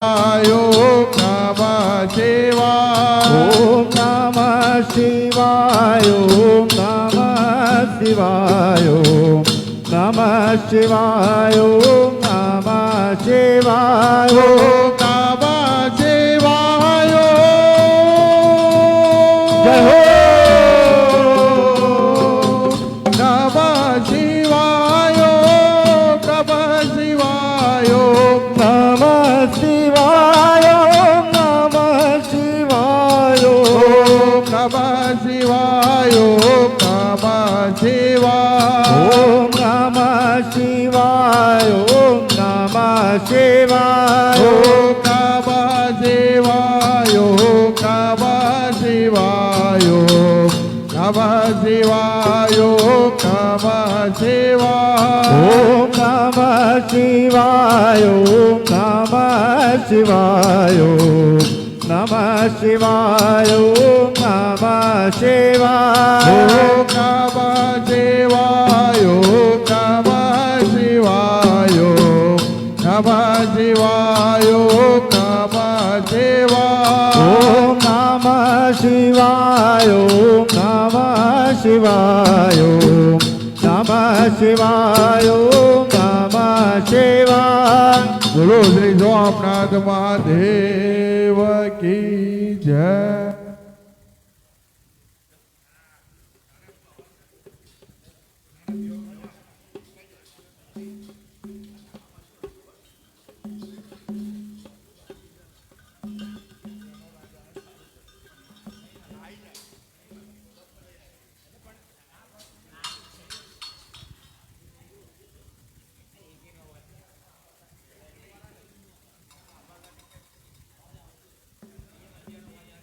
Om Namah Shivaya. Om Namah Shivaya. Om Namah Shivaya. Om Namah Shivaya. Om Namah Shivaya. Om Namah Shivaya. Jai Ho. Namah Shivaya. Namah Shivaya. Namah Shivaya. Om Namah Shivaya. Om Namah Shivaya. Om Namah Shivaya. Om Namah Shivaya. Om Namah Shivaya. Om Namah Shivaya. Om Namah Shivaya. Namah Shivaya. Om Namah Shivaya. Om Namah Shivaya. Om Namah Shivaya. Namah Shivaya. Om Namah Shivaya. Om Namah Shivaya. Om Namah Shivaya. Namah Shivaya. Om Namah Shivaya. Om Namah Shivaya. Om Namah Shivaya. Namah Shivaya. Om Namah Shivaya. બોલો શ્રી સોમનાથ મહાદેવ કી જય.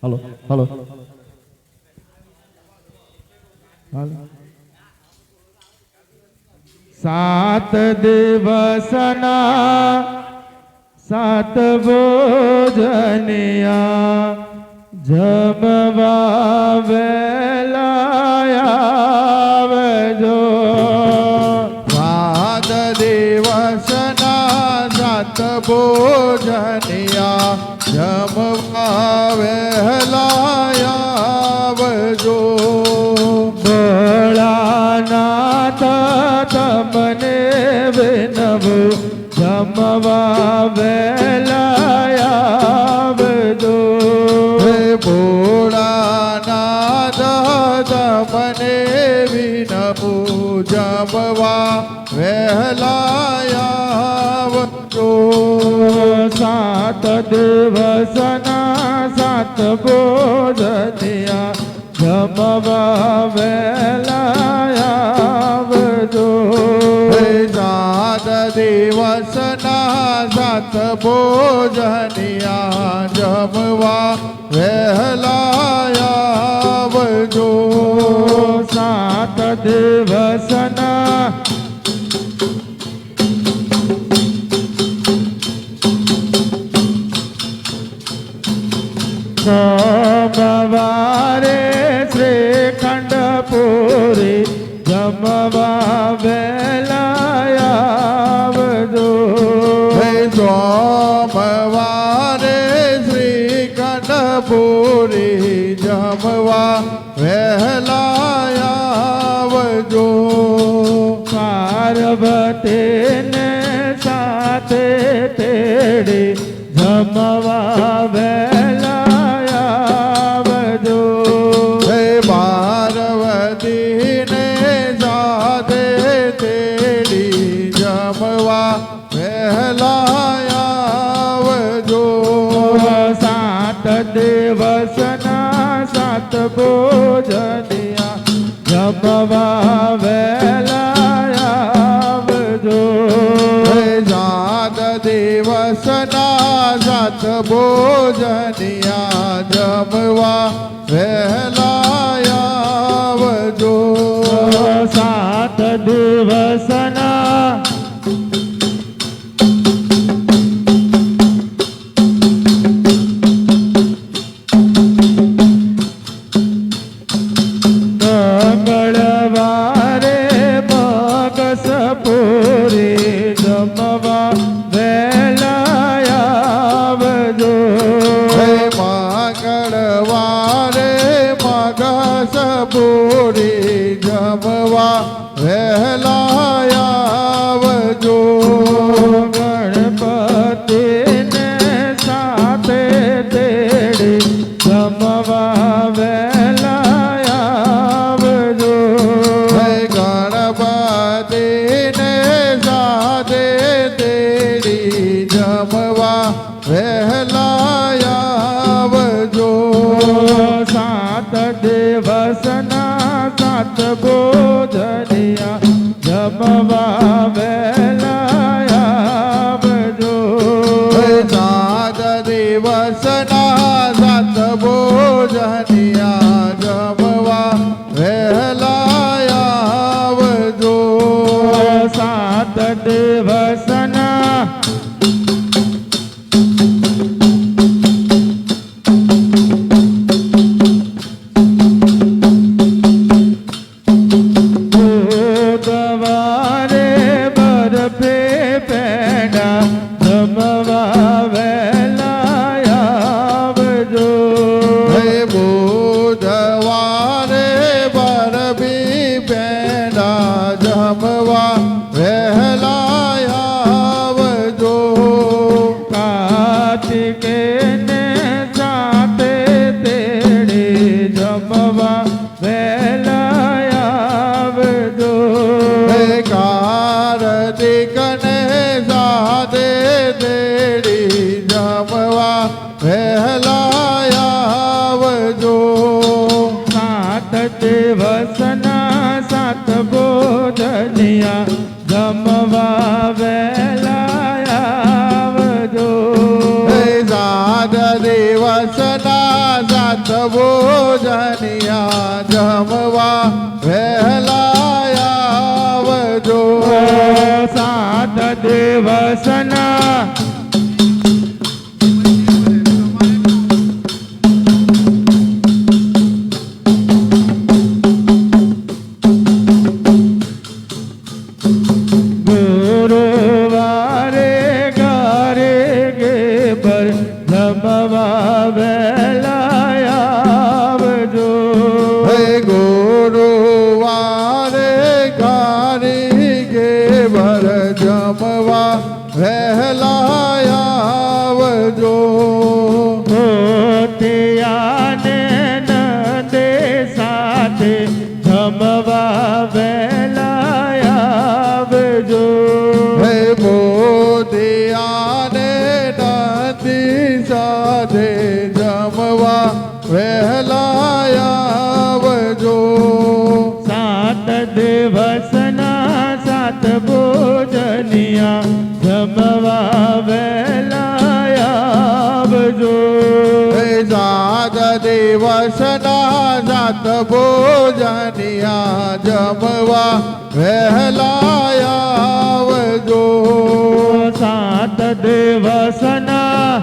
Hello hello સાત દિવસના સાત ભોજનિયા જમવા વેલા આવજો. સાત દિવસના સાત ભોજનિયા જમવા વહેલા આવજો. ભોળાનાથ તમને વિનવું જમવા વહેલા આવજો. હે ભોળાનાથ તમને વિનવું જમવા વહેલા આવજો. સાત દિવસના સાત ભોજનિયા જમવા વહેલા આવજો. સાત દિવસના સાત ભોજનિયા જમવા વહેલા આવજો. સાત દિવસના સોમવારે શ્રીખંડ પૂરી જમવા વહેલા આવજો. સોમવારે શ્રીખંડ પૂરી જમવા વહેલા આવજો. પાર્વતીને સાથે તેડી જમવા વહેલા આવજો. હે પાર્વતીને સાથે તેડી જમવા વહેલા આવજો. સાત દિવસના સાત ભોજનિયા જમવા વહેલા આવજો. સાત દિવસના સાત ભોજનિયા જમવા વહેલા આવજો. સાત દિવસના મંગળવારે મગસ પૂરી જમવા વહેલા આવજો. પૂરી જમવા વહેલા આવજો. ગણપતિને સાથે તેડી જમવા વહેલા આવજો. હે ગણપતિને સાથે તેડી જમવા વહેલા આવજો. સાત દિવસના સાત ભોજનિયા જમવા વહેલા આવજો. સાત દિવસના સાત ભોજનિયા જમવા વહેલા આવજો. સાત દિવસના બુધવારે બરફે પેંડા જમવા વહેલા આવજો. હે બુધવારે બરફી પેંડા જમવા વહેલા આવજો. કાર્તિકેયને સાથે તેડી જમવા વહેલા આવજો. હે કાર્તિકને સાથે તેડી જમવા વહેલા આવજો. સાત દિવસના સાત ભોજનિયા જમવા વહેલા આવજો. હે સાત દિવસના સાત ભોજનિયા જમવા વહેલા આવજો. સાત દિવસના ગુરુવારે ગારે ગેબર જમવા વહેલા આવજો. હે ગુરુવારે ગારી ગેબર જમવા વહેલા આવજો. મોતિયાને નંદે સાથે જમવા વહેલા આવજો. હે મોતિયાને નંદી સાથે જમવા વહેલા આવજો. સાત દિવસના સાત ભોજનિયા જમવા વહેલા આવજો. હે સાત દિવસના સાત ભોજનિયા જમવા વહેલા આવજો. સાત દિવસના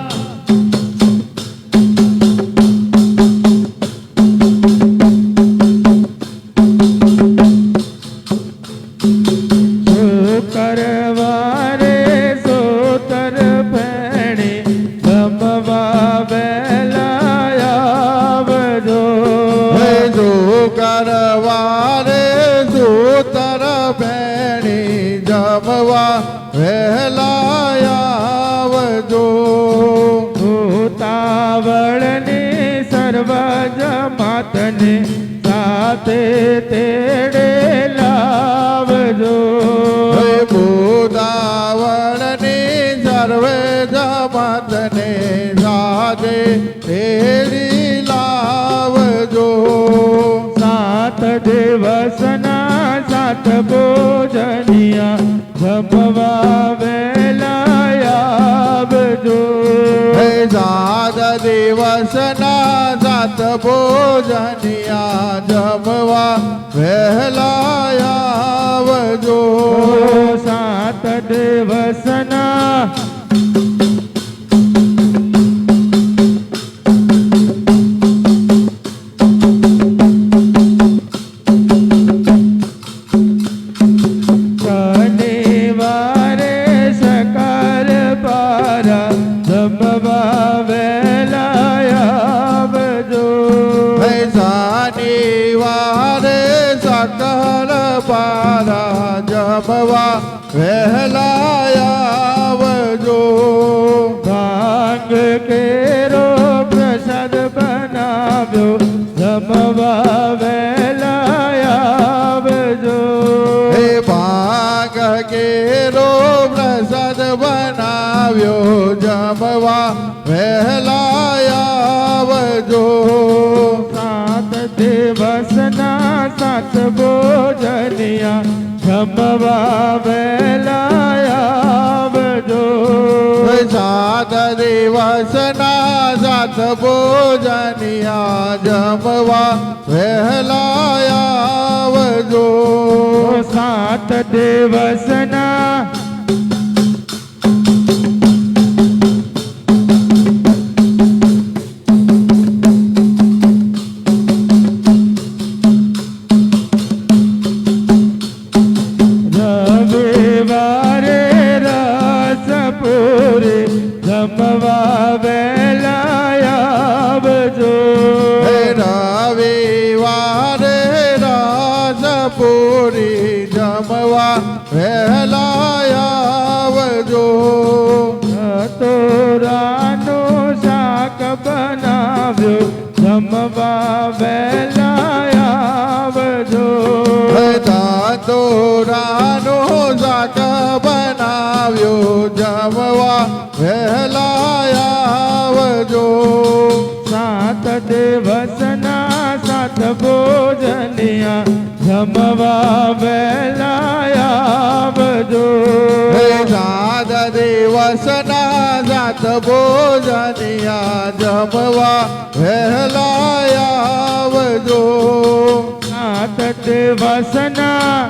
શુક્રવારે સોતર ફેણી જમવા વહેલા આવજો. હે શુક્રવારે સૂતર ભેણી જમવા વહેલા આવજો. ઉતાવળની સર્વ જમાતને સાથે તેડે લાવજો. હે ભૂતાવળની સર્વે જમાતને સાથે તેડી લાવજો. સાત દિવસના સાત ભોજનિયા જમવા વહેલા આવજો. હે સાત દિવસના સાત ભોજનિયા જમવા વહેલા આવજો. સાત દિવસના શનિવારે સકાર પારા જમવા વહેલા આવજો. હે શનિવાર જમવા વહેલા આવજો. ભાંગ કેરો પ્રસાદ બનાવ્યો જમવા વહેલા આવજો. હે ભાંગ કેરો પ્રસાદ બનાવ્યો જમવા વહેલા આવજો. સાત દિવસના સાત ભોજનિયા જમવા વહેલા આવજો. સાત દિવસના સાત ભોજનિયા જમવા વહેલા આવજો. સાત દિવસના રવિવારે રસ પૂરી જમવા વહેલા આવજો. હે રવિવારે રાજપુરી જમવા વહેલા આવજો. તોરાનું શાક બનાવ્યું જમવા વહેલા આવજો. તોરાનું શાક બનાવ્યું જમવા વહેલા આવજો. સાત દિવસના સાત ભોજનિયા જમવા વહેલા આવજો. હે સાત દિવસના સાત ભોજનિયા જમવા વહેલા આવજો. સાત દિવસના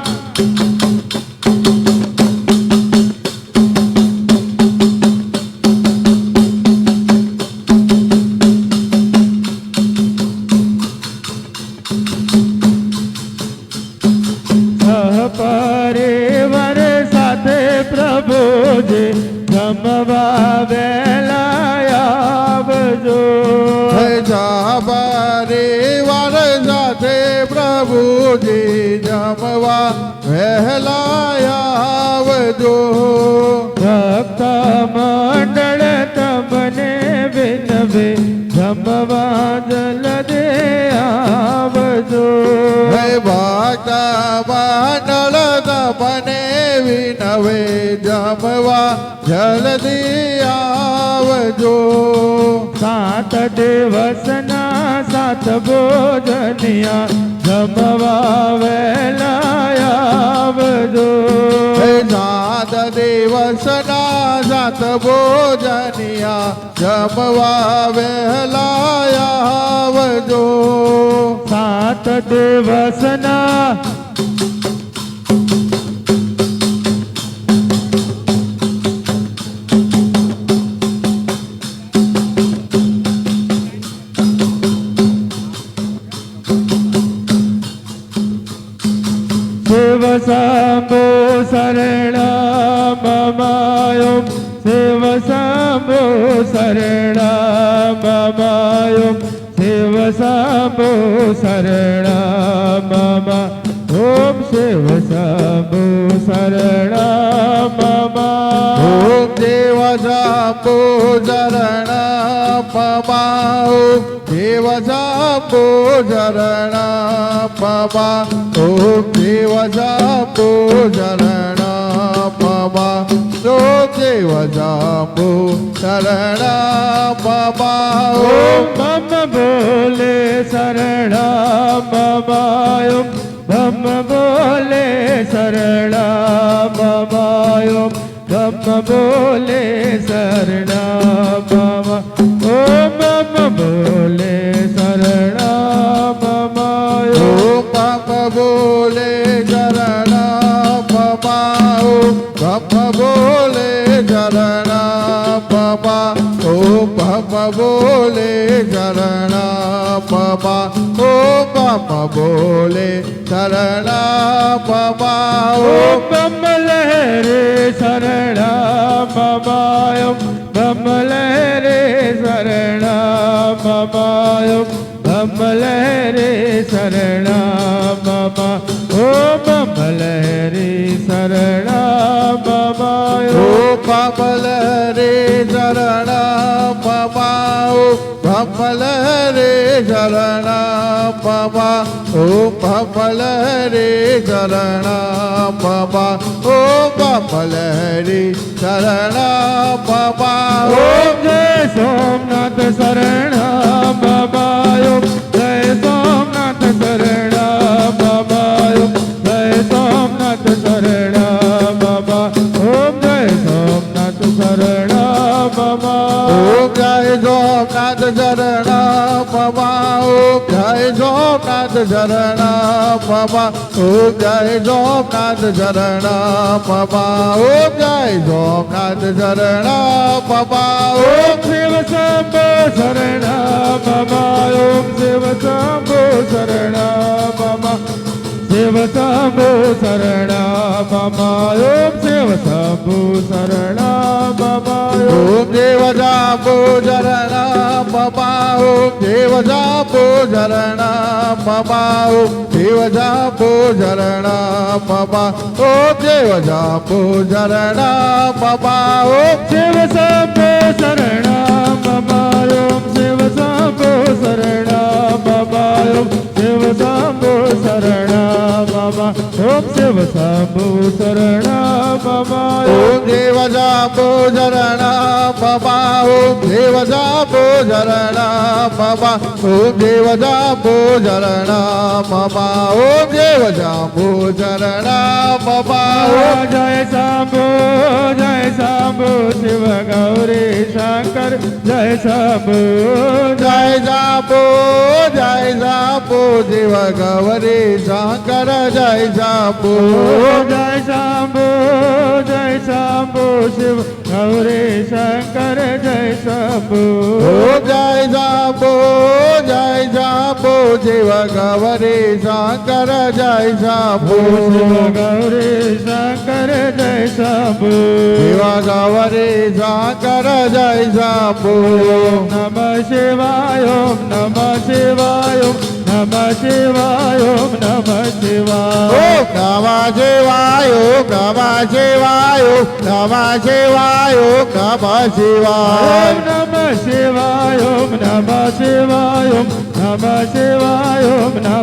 સહપરિવાર સાથે પ્રભુજી જમવા વહેલા આવજો. હે પરિવાર સાથે પ્રભુજી જમવા વહેલા આવજો. ભક્ત મંડળ તમને વિનવે જમવા જલદે આવજો. હે ભક્ત મંડળ તમને વિનવે જમવા જલ્દી આવજો. સાત દિવસના સાત ભોજનિયા જમવા વહેલા આવજો. હે સાત દિવસના સાત ભોજનિયા જમવા વહેલા આવજો. સાત દિવસના શિવ શંભો શરણમમાયો શિવ શંભો શરણમમાયો શિવ શંભો શરણમમા ઓમ શિવ શંભો શરણમમા ઓમ દેવ શંભો શરણ પમા. ઓમ દેવ શંભો શરણ પમા. ઓમ દેવ શંભો શરણ પમા. ઓમ દેવ શંભો શરણ પમા. ઓમ બમ બોલે શરણમમાયો બમ બોલે શરણમમાયો બમ બોલે શરણમમા. ઓમ બમ બોલે શરણમમાયો ઓમ પમ બોલે શરણ પમા. ઓમ પમ બોલે શરણ પમા. ઓમ પમ બોલે શરણ પમા. ઓમ પમ બોલે શરણ પમા. ઓમ બમ લહેરે શરણમમાયો બમ લહેરે શરણમમાયો બમ લહેરે શરણમમા. ઓમ બમ લહેરે શરણમમા. શરણમ મમ ઓ કમલ રે શરણ મમ કમલ રે શરણ મમ ઓ કમલ રે શરણ મમ ઓ કમલ રે શરણ મમ ઓમ જય સોમનાથ શરણમ મમ જય સોમનાથ શરણમ મમ જય સોમનાથ શરણમ મમ ઓમ જય સોમનાથ શરણમ મમ ઓમ જય સોમનાથ શરણ મમ ઓમ જય સોમનાથ શરણ મમ ઓમ જય સોમનાથ શરણ મમ ઓમ જય સોમનાથ શરણ મમ ઓમ શિવ શંભો શરણમ મમ ઓમ શિવ શંભો શરણમ મમ શિવ શંભો શરણમ મમ ઓમ શિવ શંભો શરણમ મમ ઓમ દેવ જાપો શરણ મમ ઓમ દેવ જાપો શરણ મમ ઓમ દેવ જાપો શરણ મમ ઓમ દેવ જાપો શરણ મમ ઓમ શિવ શંભો શરણમ મમ ઓમ શિવ શંભો શરણમ મમ ઓમ શિવ શંભો શરણમ મમ ઓમ શિવ શંભો શરણમ મમ ઓમ દેવ જાપો શરણ મમ ઓમ દેવ જાપો શરણ મમ ઓમ દેવ જાપો શરણ મમ ઓમ દેવ જાપો શરણ મમ ઓમ જય શંભો શિવ ગૌરી શંકર જય શંભો જય જાપો દેવ ગૌરી શંકર જય જાપો જય શંભો શિવ ગૌરી શંકર જય શંભો ઓ જય જાપો દેવ ગૌરી શંકર જય જાપો શિવ ગૌરી શંકર જય શંભો દેવ ગૌરી શંકર જય જાપો નમ શિવાય ઓમ નમ શિવાય ઓમ નમ શિવાય ઓમ નમ શિવાય ઓ નમઃ શિવાય નમઃ શિવાય નમઃ શિવાય નમઃ શિવાય ઓમ નમ શિવાય ઓમ નમ શિવાય ઓમ નમ શિવાય ઓમ નમ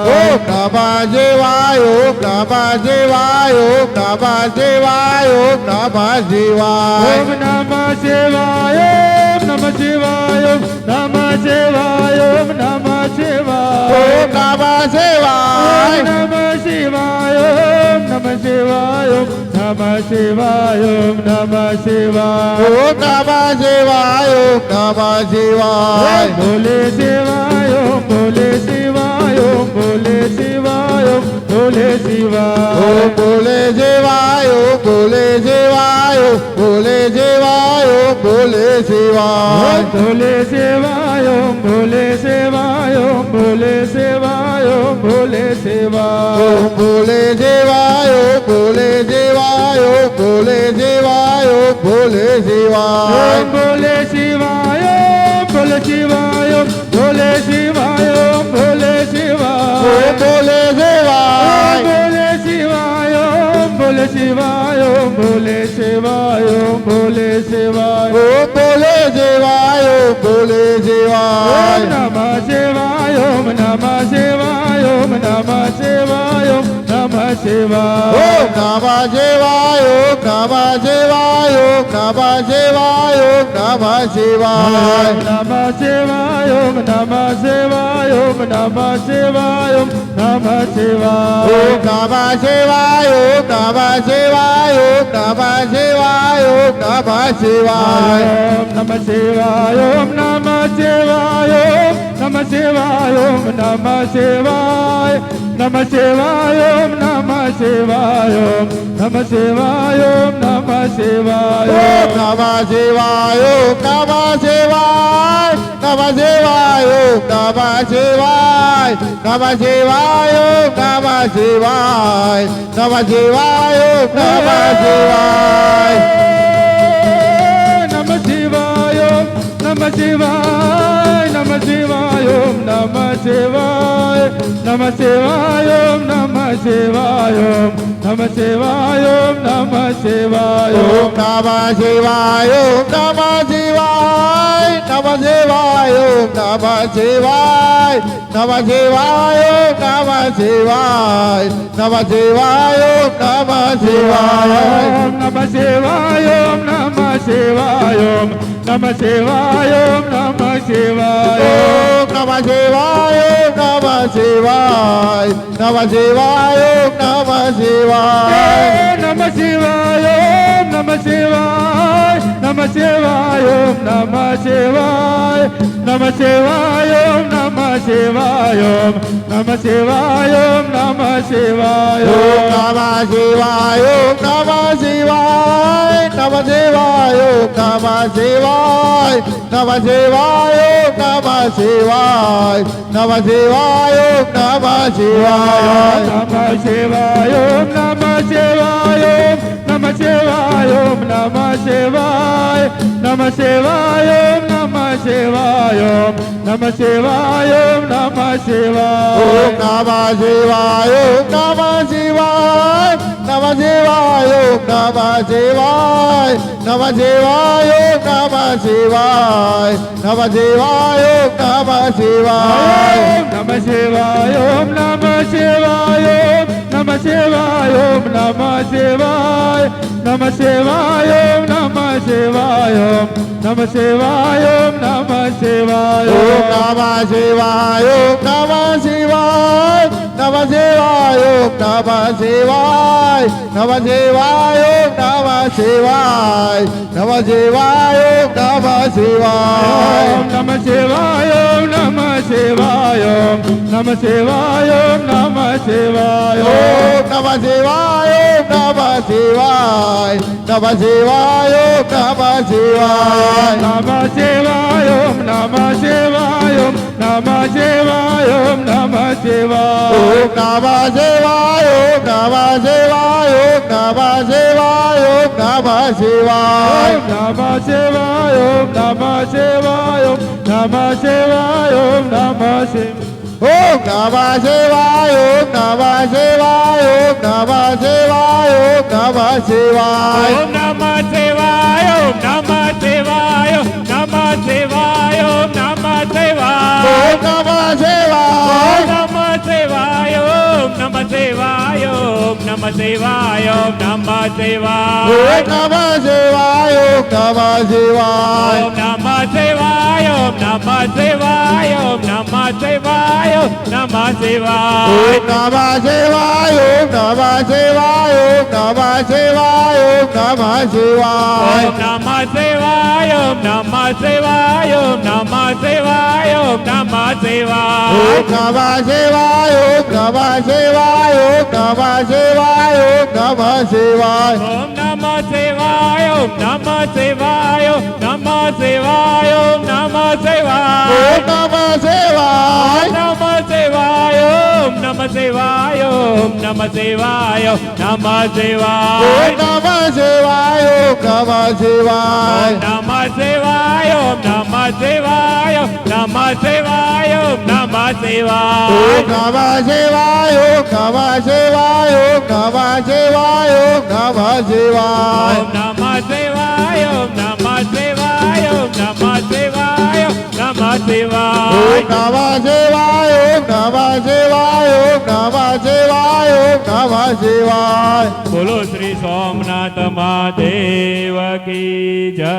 ઓ શિવાય નમઃ શિવાય નમઃ શિવાય નમઃ શિવાય નમઃ શિવાય ઓમ નમ શિવાય ઓમ નમ શિવાય ઓમ નમ શિવાય ઓમ નમ ઓ શિવાય નમઃ શિવાય નમ શિવાય ઓમ નમ શિવાય ઓમ નમ શિવાય ઓમ નમ શિવાય ઓ નમઃ શિવાય નમઃ શિવાય બોલે શિવાય ઓમ બોલે શિવાય ઓમ બોલે શિવાય ઓમ બોલે ઓ શિવાય બોલે શિવાય બોલે શિવાય બોલે શિવાય બોલે શિવાય બોલે શિવાય ઓમ બોલે શિવાય ઓમ બોલે શિવાય ઓમ બોલે શિવાય ઓમ બોલે શિવાય બોલે શિવાય બોલે શિવાય બોલે શિવાય ઓમ બોલે શિવાય ઓમ બોલે શિવાય ઓમ બોલે શિવાય ઓમ બોલે શિવાય ઓ બોલે શિવાય બોલે શિવાય ઓમ બોલે શિવાય ઓમ બોલે શિવાય ઓમ બોલે શિવાય ઓ બોલે શિવાય બોલે ઓમ શિવાય નમઃ શિવાય ઓમ નમઃ શિવાય ઓમ નમઃ શિવાય ઓમ નમઃ ઓ શિવાય નમઃ શિવાય નમઃ શિવાય નમઃ શિવાય નમઃ શિવાય નમઃ શિવાય ઓમ નમઃ શિવાય ઓમ નમઃ શિવાય ઓમ નમઃ ઓ શિવાય નમઃ શિવાય નમઃ શિવાય નમઃ શિવાય નમઃ શિવાય ઓમ નમઃ શિવાય ઓમ નમઃ શિવાય ઓમ નમઃ શિવાય ઓમ નમઃ શિવાય નમઃ શિવાય ઓમ નમઃ શિવાય ઓમ નમઃ શિવાય ઓમ નમઃ શિવાય ઓ નમઃ શિવાય નમઃ શિવાય નમઃ શિવાય નમઃ શિવાય નમઃ શિવાય નમઃ શિવાય નમઃ શિવાય નમઃ શિવાય નમઃ શિવાય નમઃ શિવાય નમઃ શિવાય Om Namah Shivaya, Namah Shivaya, Om Namah Shivaya, Om Namah Shivaya, Om Namah Shivaya, Om Namah Shivaya, Om Namah Shivaya, Namah Shivaya, Om Namah Shivaya, Namah Shivaya, Om Namah Shivaya, Namah Shivaya, Om Namah Shivaya. Om Namah Shivaya, Om Namah Shivaya, Om Namah Shivaya, Om Namah Shivaya, Om Namah Shivaya, Om Namah Shivaya, Namah Shivaya, Om Namah Shivaya. Namah Shivaya, Om Namah Shivaya, Namah Shivaya, Om Namah Shivaya, Namah Shivaya, Om Namah Shivaya, Om Namah Shivaya, Om Namah Shivaya, Om Namah Shivaya, Om Namah Shivaya, Namah Shivaya, Om Namah Shivaya, Namah Shivaya, Om Namah Shivaya, Namah Shivaya, Om Namah Shivaya. Namah Shivaya, Om Namah Shivaya, Namah Shivaya, Om Namah Shivaya, Namah Shivaya, Om Namah Shivaya, Namah Shivaya, Om Namah Shivaya, Om Namah Shivaya, Om Namah Shivaya, Namah Shivaya, Om Namah Shivaya, Namah Shivaya, Om Namah Shivaya, Namah Shivaya, Om Namah Shivaya. Namah Shivaya, Om Namah Shivaya, Namah Shivaya, Om Namah Shivaya, Namah Shivaya, Om Namah Shivaya, Namah Shivaya, Om Namah Shivaya, Om Namah Shivaya, Om Namah Shivaya, Namah Shivaya, Om Namah Shivaya, Namah Shivaya, Om Namah Shivaya, Namah Shivaya, Om Namah Shivaya. Om Namah Shivaya, Om Namah Shivaya, Om Namah Shivaya, Om Namah Shivaya, Om Namah Shivaya, Om Namah Shivaya, Namah Shivaya, Om Namah Shivaya. Namah Shivaya, Om Namah Shivaya, Om Namah Shivaya, Om Namah Shivaya, Om Namah Shivaya, Om Namah Shivaya, Om Namah Shivaya, Om Namah Shivaya. Om Namah Shivaya, Om Namah Shivaya, Om Namah Shivaya, Om Namah Shivaya. Om Namah Shivaya, Om Namah Shivaya, Om Namah Shivaya, Om Namah Shivaya. Om Namah Shivaya, Om Namah Shivaya, Namah Shivaya, Om Namah Shivaya. Om Namah Shivaya. Om Namah Shivaya, Om Namah Shivaya, Om Namah Shivaya, Om Namah Shivaya. Om Namah Shivaya, Om Namah Shivaya. Om Namah Shivaya, Om Namah Shivaya, Om Namah Shivaya, Om Namah Shivaya. Om Namah Shivaya, Om Namah Shivaya, Om Namah Shivaya, Om Namah Shivaya. Om Namah Shivaya, Om Namah Shivaya, Om Namah Shivaya, Om Namah Shivaya. Om Namah Shivaya, Om Namah Shivaya, Om Namah Shivaya, Om Namah Shivaya. Om Namah Shivaya, Om Namah Shivaya, Om Namah Shivaya, Om Namah Shivaya. Om Namah Shivaya. Om Namah Shivaya, Om Namah Shivaya, Om Namah Shivaya, Om Namah Shivaya. Om Namah Shivaya, Om Namah Shivaya. Om Namah Shivaya, Om Namah Shivaya, Om Namah Shivaya, Om Namah Shivaya. Om Namah Shivaya, Om Namah Shivaya, Om Namah Shivaya, Om Namah Shivaya. Om Namah Shivaya, Om Namah Shivaya, Om Namah Shivaya, Om Namah Shivaya. Om Namah Shivaya, Om Namah Shivaya, Om Namah Shivaya, Om Namah Shivaya. બોલો શ્રી સોમનાથ મહાદેવ કી જય.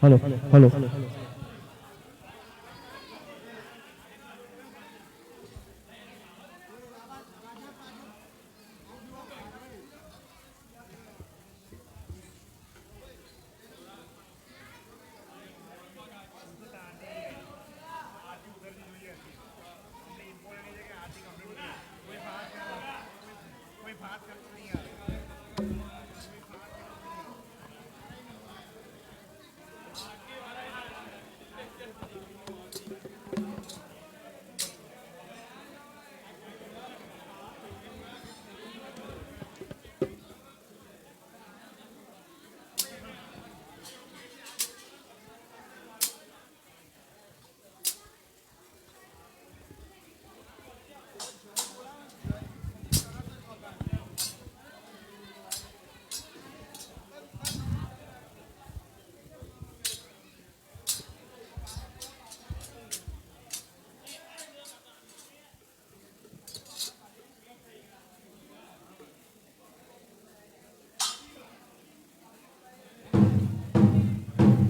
Hello hello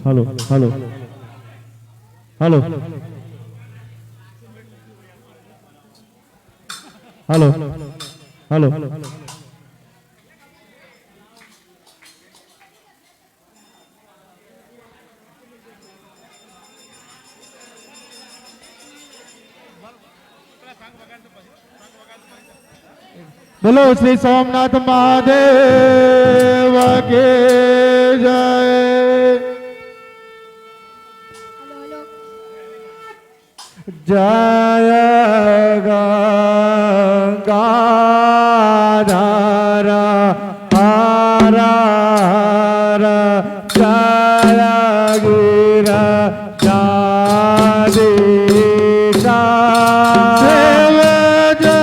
હાલો હાલો હાલો હાલો હાલો બોલો શ્રી સોમનાથ મહાદેવ કે જય. જય ગંગાધર હર હર જય ગિરજાધીશ દેવ જય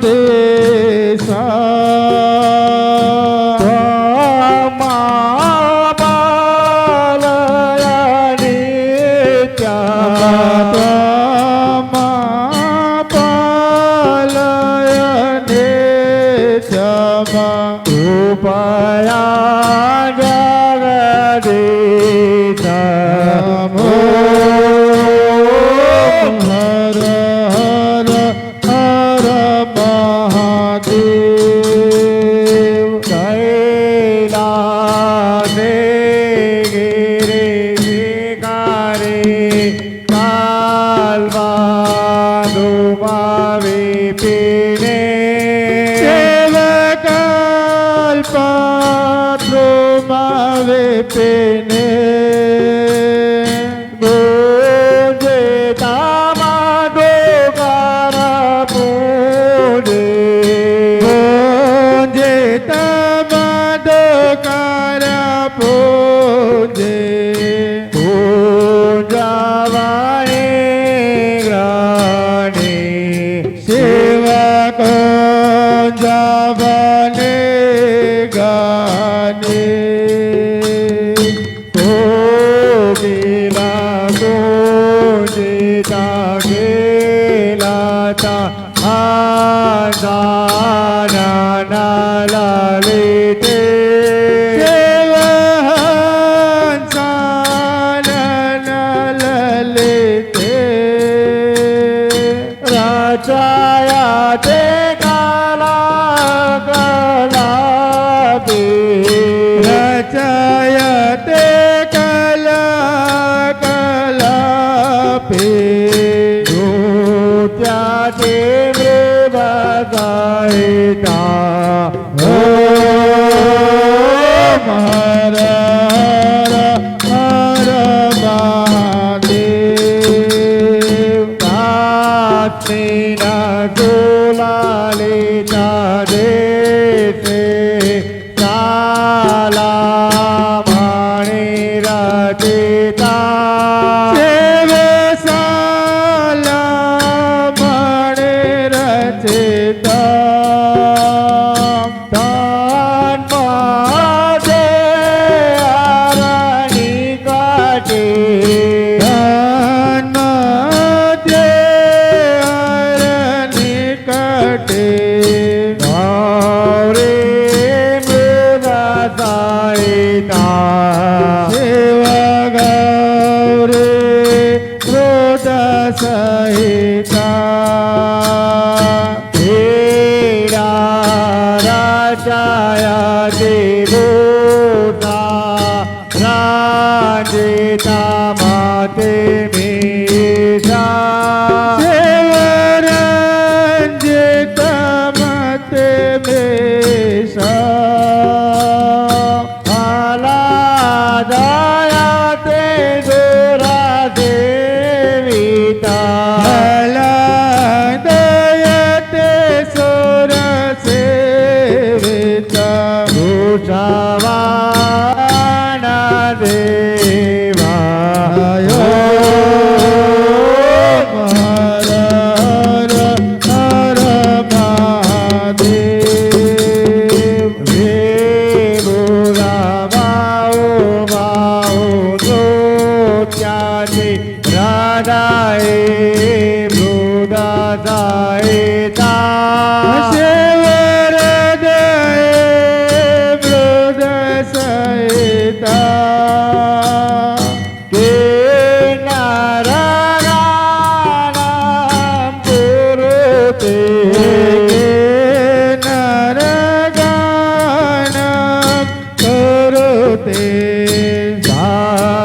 ગિરજાધીશ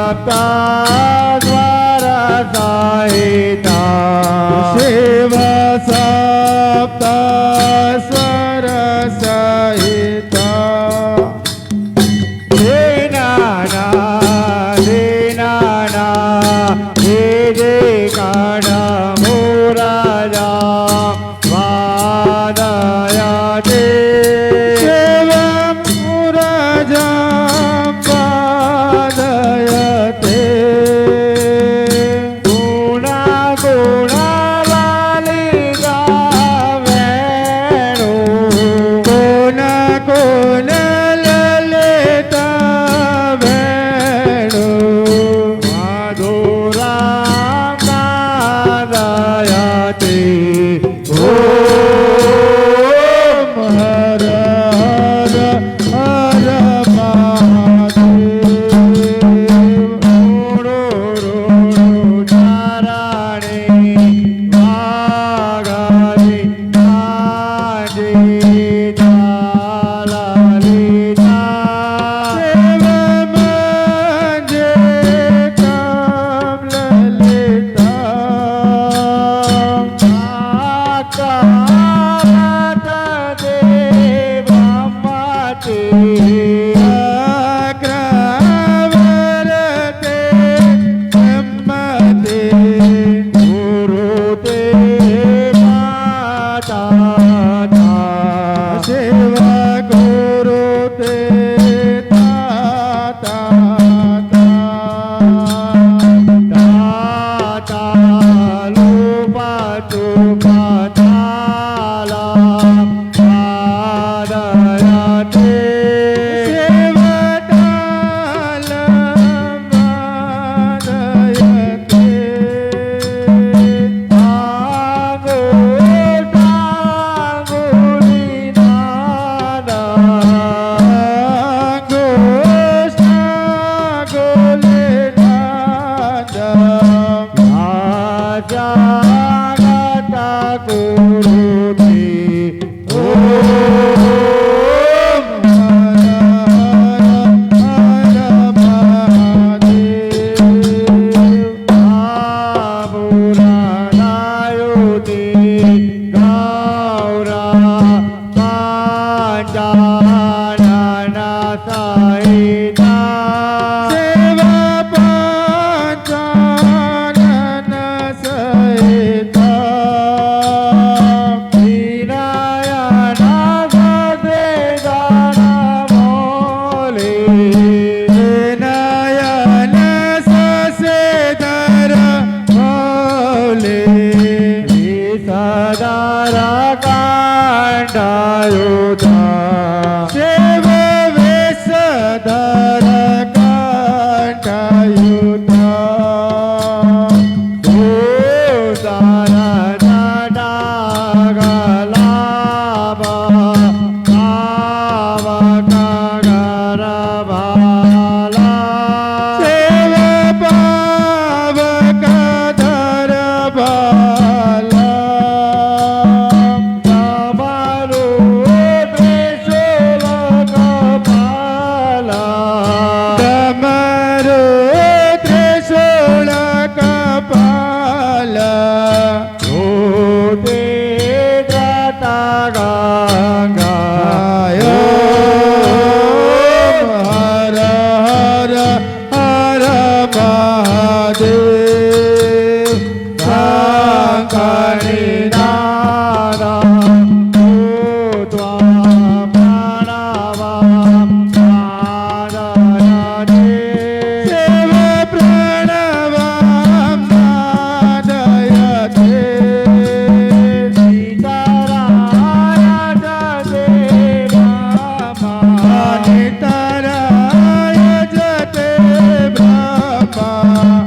સ્વર સહિતા શિવ સપ્ત સ્વર સહિતા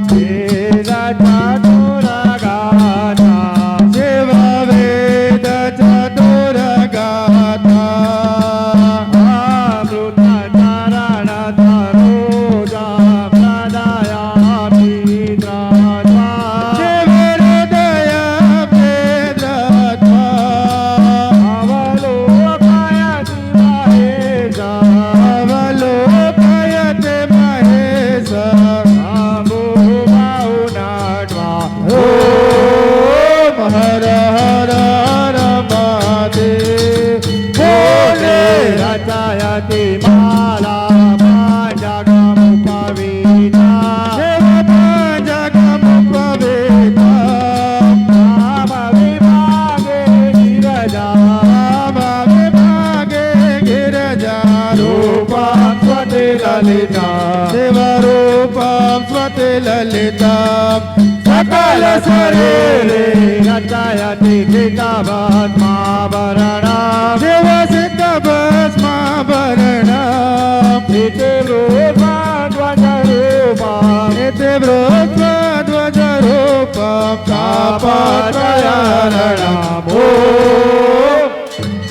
Yeah. श्रीमते ललितम् सकल शरीरे रचयति सिद्धभस्माभरणम् शिव सिद्धभस्माभरणम् इति रूपध्वजरूपम् इति वृत्तध्वजरूपम् तापत्रयारणम् ॐ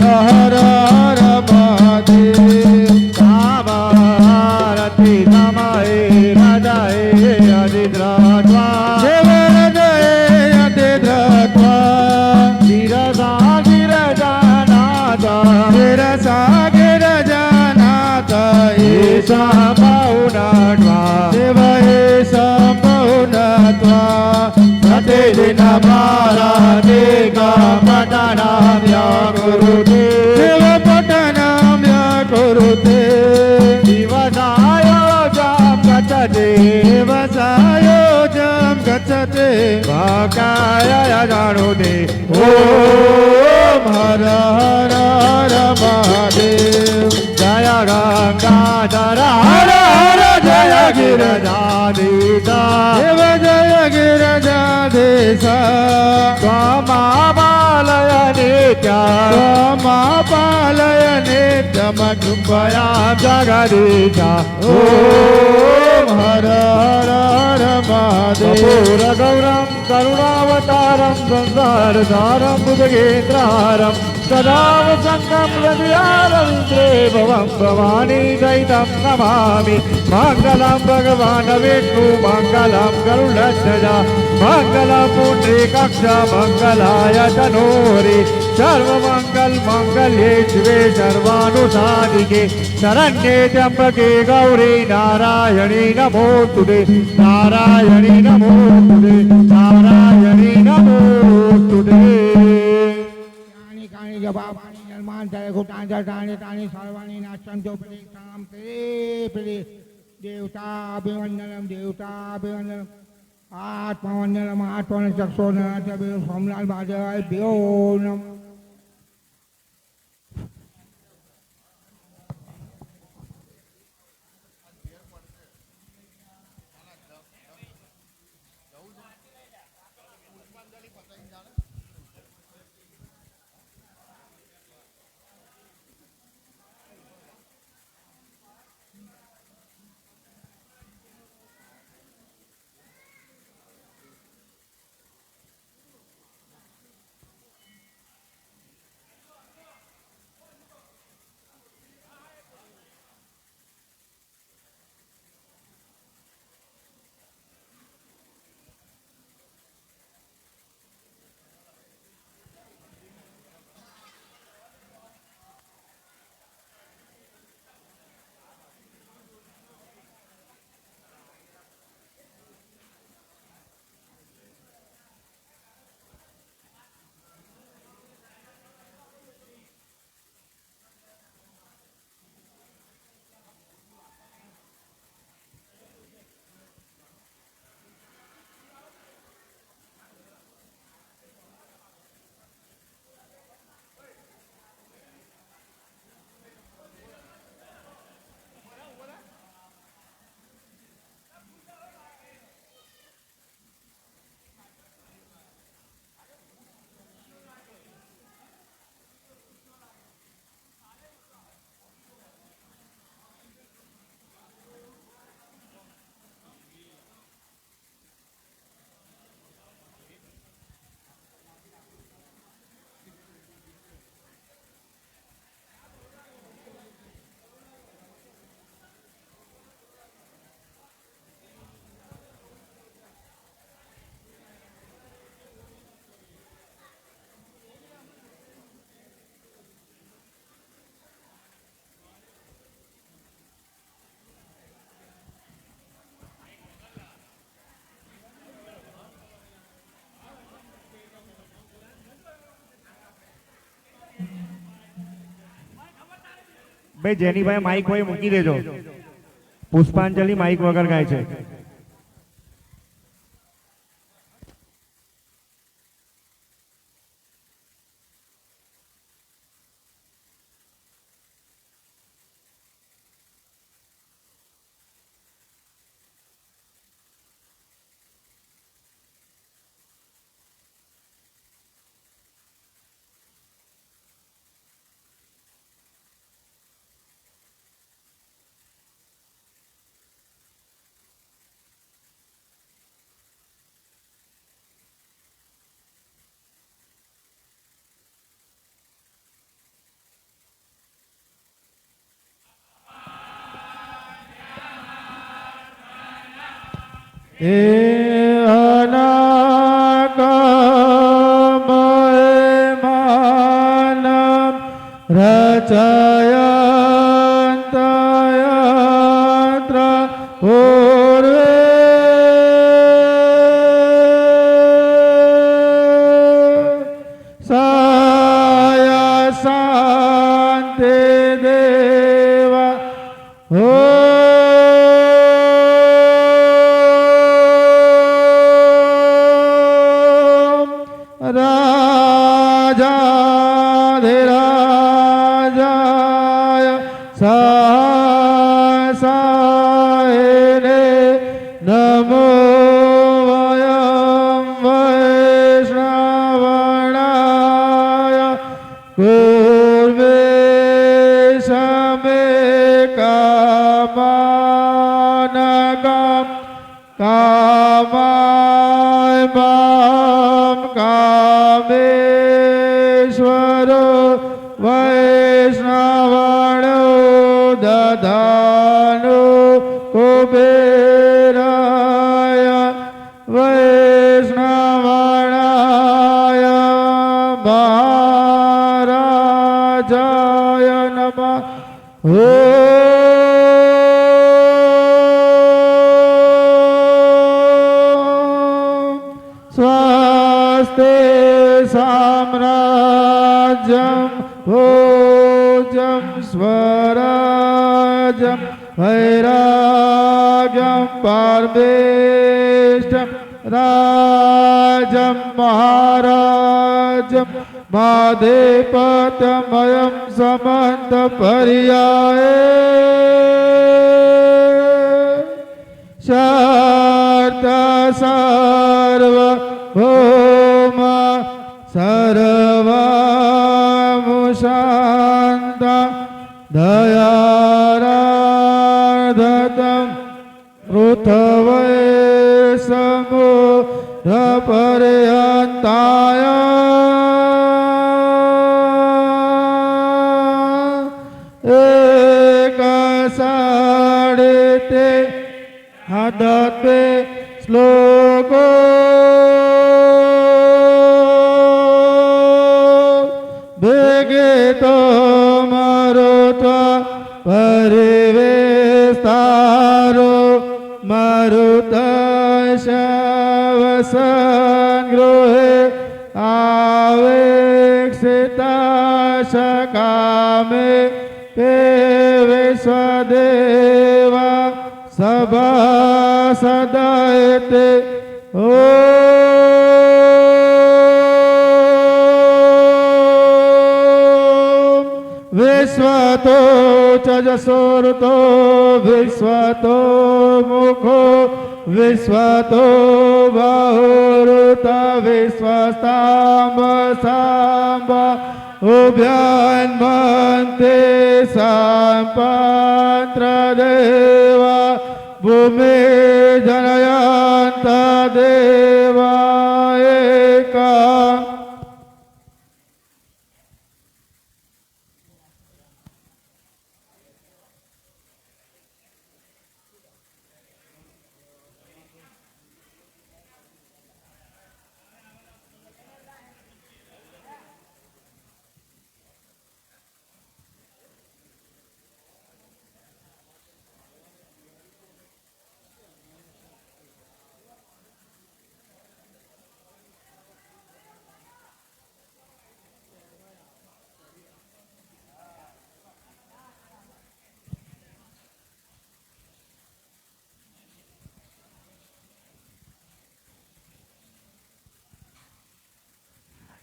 हर हर महादेव सामरति समये हृदये अधिद्रत्वा शिव हृदये अतिद्रत्वा शिरसा गिरजानाथ शिरसा गिरजानाथ ईशा बहुनत्वा शिव एषं बहुनत्वा प्रतिदिन भारादेका पठनं व्याकुरुते शिवपठनं व्याकुरुते दिवसायोजं गच्छति दिवसायोजं गच्छते भक्ताय जानुते ॐ हर हर हर महादेव जय गंगाधर हर हर जय गिरिजाधीश शिव जय गिरिजाधीश त्वमालय नित्य त्वमापालय नित्यमकृपया जगदीश ॐ हर हर हर महादेव पूरगौरं करुणावतारं संसारसारं बुधगेन्द्रहारं सदा वसन्तं हृदयारविन्द्रे भवं भवानी सहितं नमामि मङ्गलं भगवान् विष्णु मङ्गलं गरुडध्वज मङ्गलं पुण्डरीकाक्ष मङ्गलाय तनूरि सर्वमङ्गलमाङ्गल्ये शिवे सर्वानुसाधिके शरण्ये त्र्यम्बके गौरी नारायणी नमोस्तुते नारायणी नमोस्तुते नारायणी नमोस्तुते कानि जपापानि जन्मान्तरे कुटान्तराणि तानि सर्वाणि नाशन्तो प्रतीक्षां प्रे देवताभिवन्दनम् आत्मवन्दनम् चक्षुर्नमः सोमलाल महादेवाभ्यो नमः ભાઈ જેની ભાઈ માઇક હોય મૂકી દેજો. પુષ્પાંજલિ માઇક વગર ગાય છે. એનાકમયમાનમ રચયંતયત્ર પૂર્વે સાય શાંતિ દેવા રાજાધિરાજાય સહસાયને નમો વયં વૈષ્ણવણાય પૂર્વે સમે કામાનગમ કામાય મામ કામેશ્વરો વૈષ્ણવણો દધાનો કુબેરાય વૈષ્ણવણાય મહારાજાય નમઃ સ્વસ્તે સામ્રાજ્યમ ભોજમ સ્વરાજ્યમ વૈરાગ્યમ પારમેષ્ઠમ રાજમ મહારાજમ માધેપતમયમ સમંત પર્યાય શર્ત સર્વ ભૌમ સર્વમુશાંત દયારાધતમ પૃથ્વે સમુદ્ર પર્યંતાય એક સાડે હદતે શ્લોકો ભેગે તો મારો પરિવેસ્તારો મરુતશવસન ગૃહે આવેક્ષિતા શકામે તે વિશ્વદેવા સભા સદયતે વિશ્વતો ચજસોરતો વિશ્વતો મુખો વિશ્વતો બાહુરુત વિશ્વસ્તાંબ સાંબ ઉભ્યાન્મંતે સાંપત્ર દેવા ભૂમિ જનયંત દેવા એકા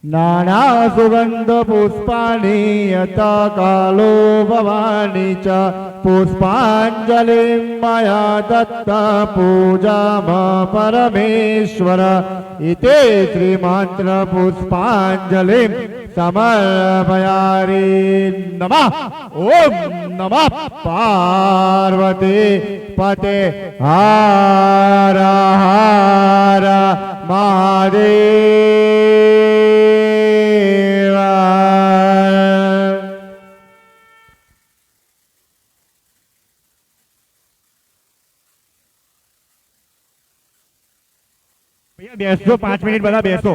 નાના સુગંધ પુષ્પાણી યત કાલો ભવાની ચ પુષ્પાંજલિ મયા દત્ત પૂજામાં પરમેશ્વર ઇતે શ્રીમંત્ર પુષ્પાંજલિ સમર્પયારી નમઃ ઓમ નમઃ પાર્વતી પતે હર હર મહાદેવ ભૈયા બેસજો 5 મિનિટ, બધા બેસો.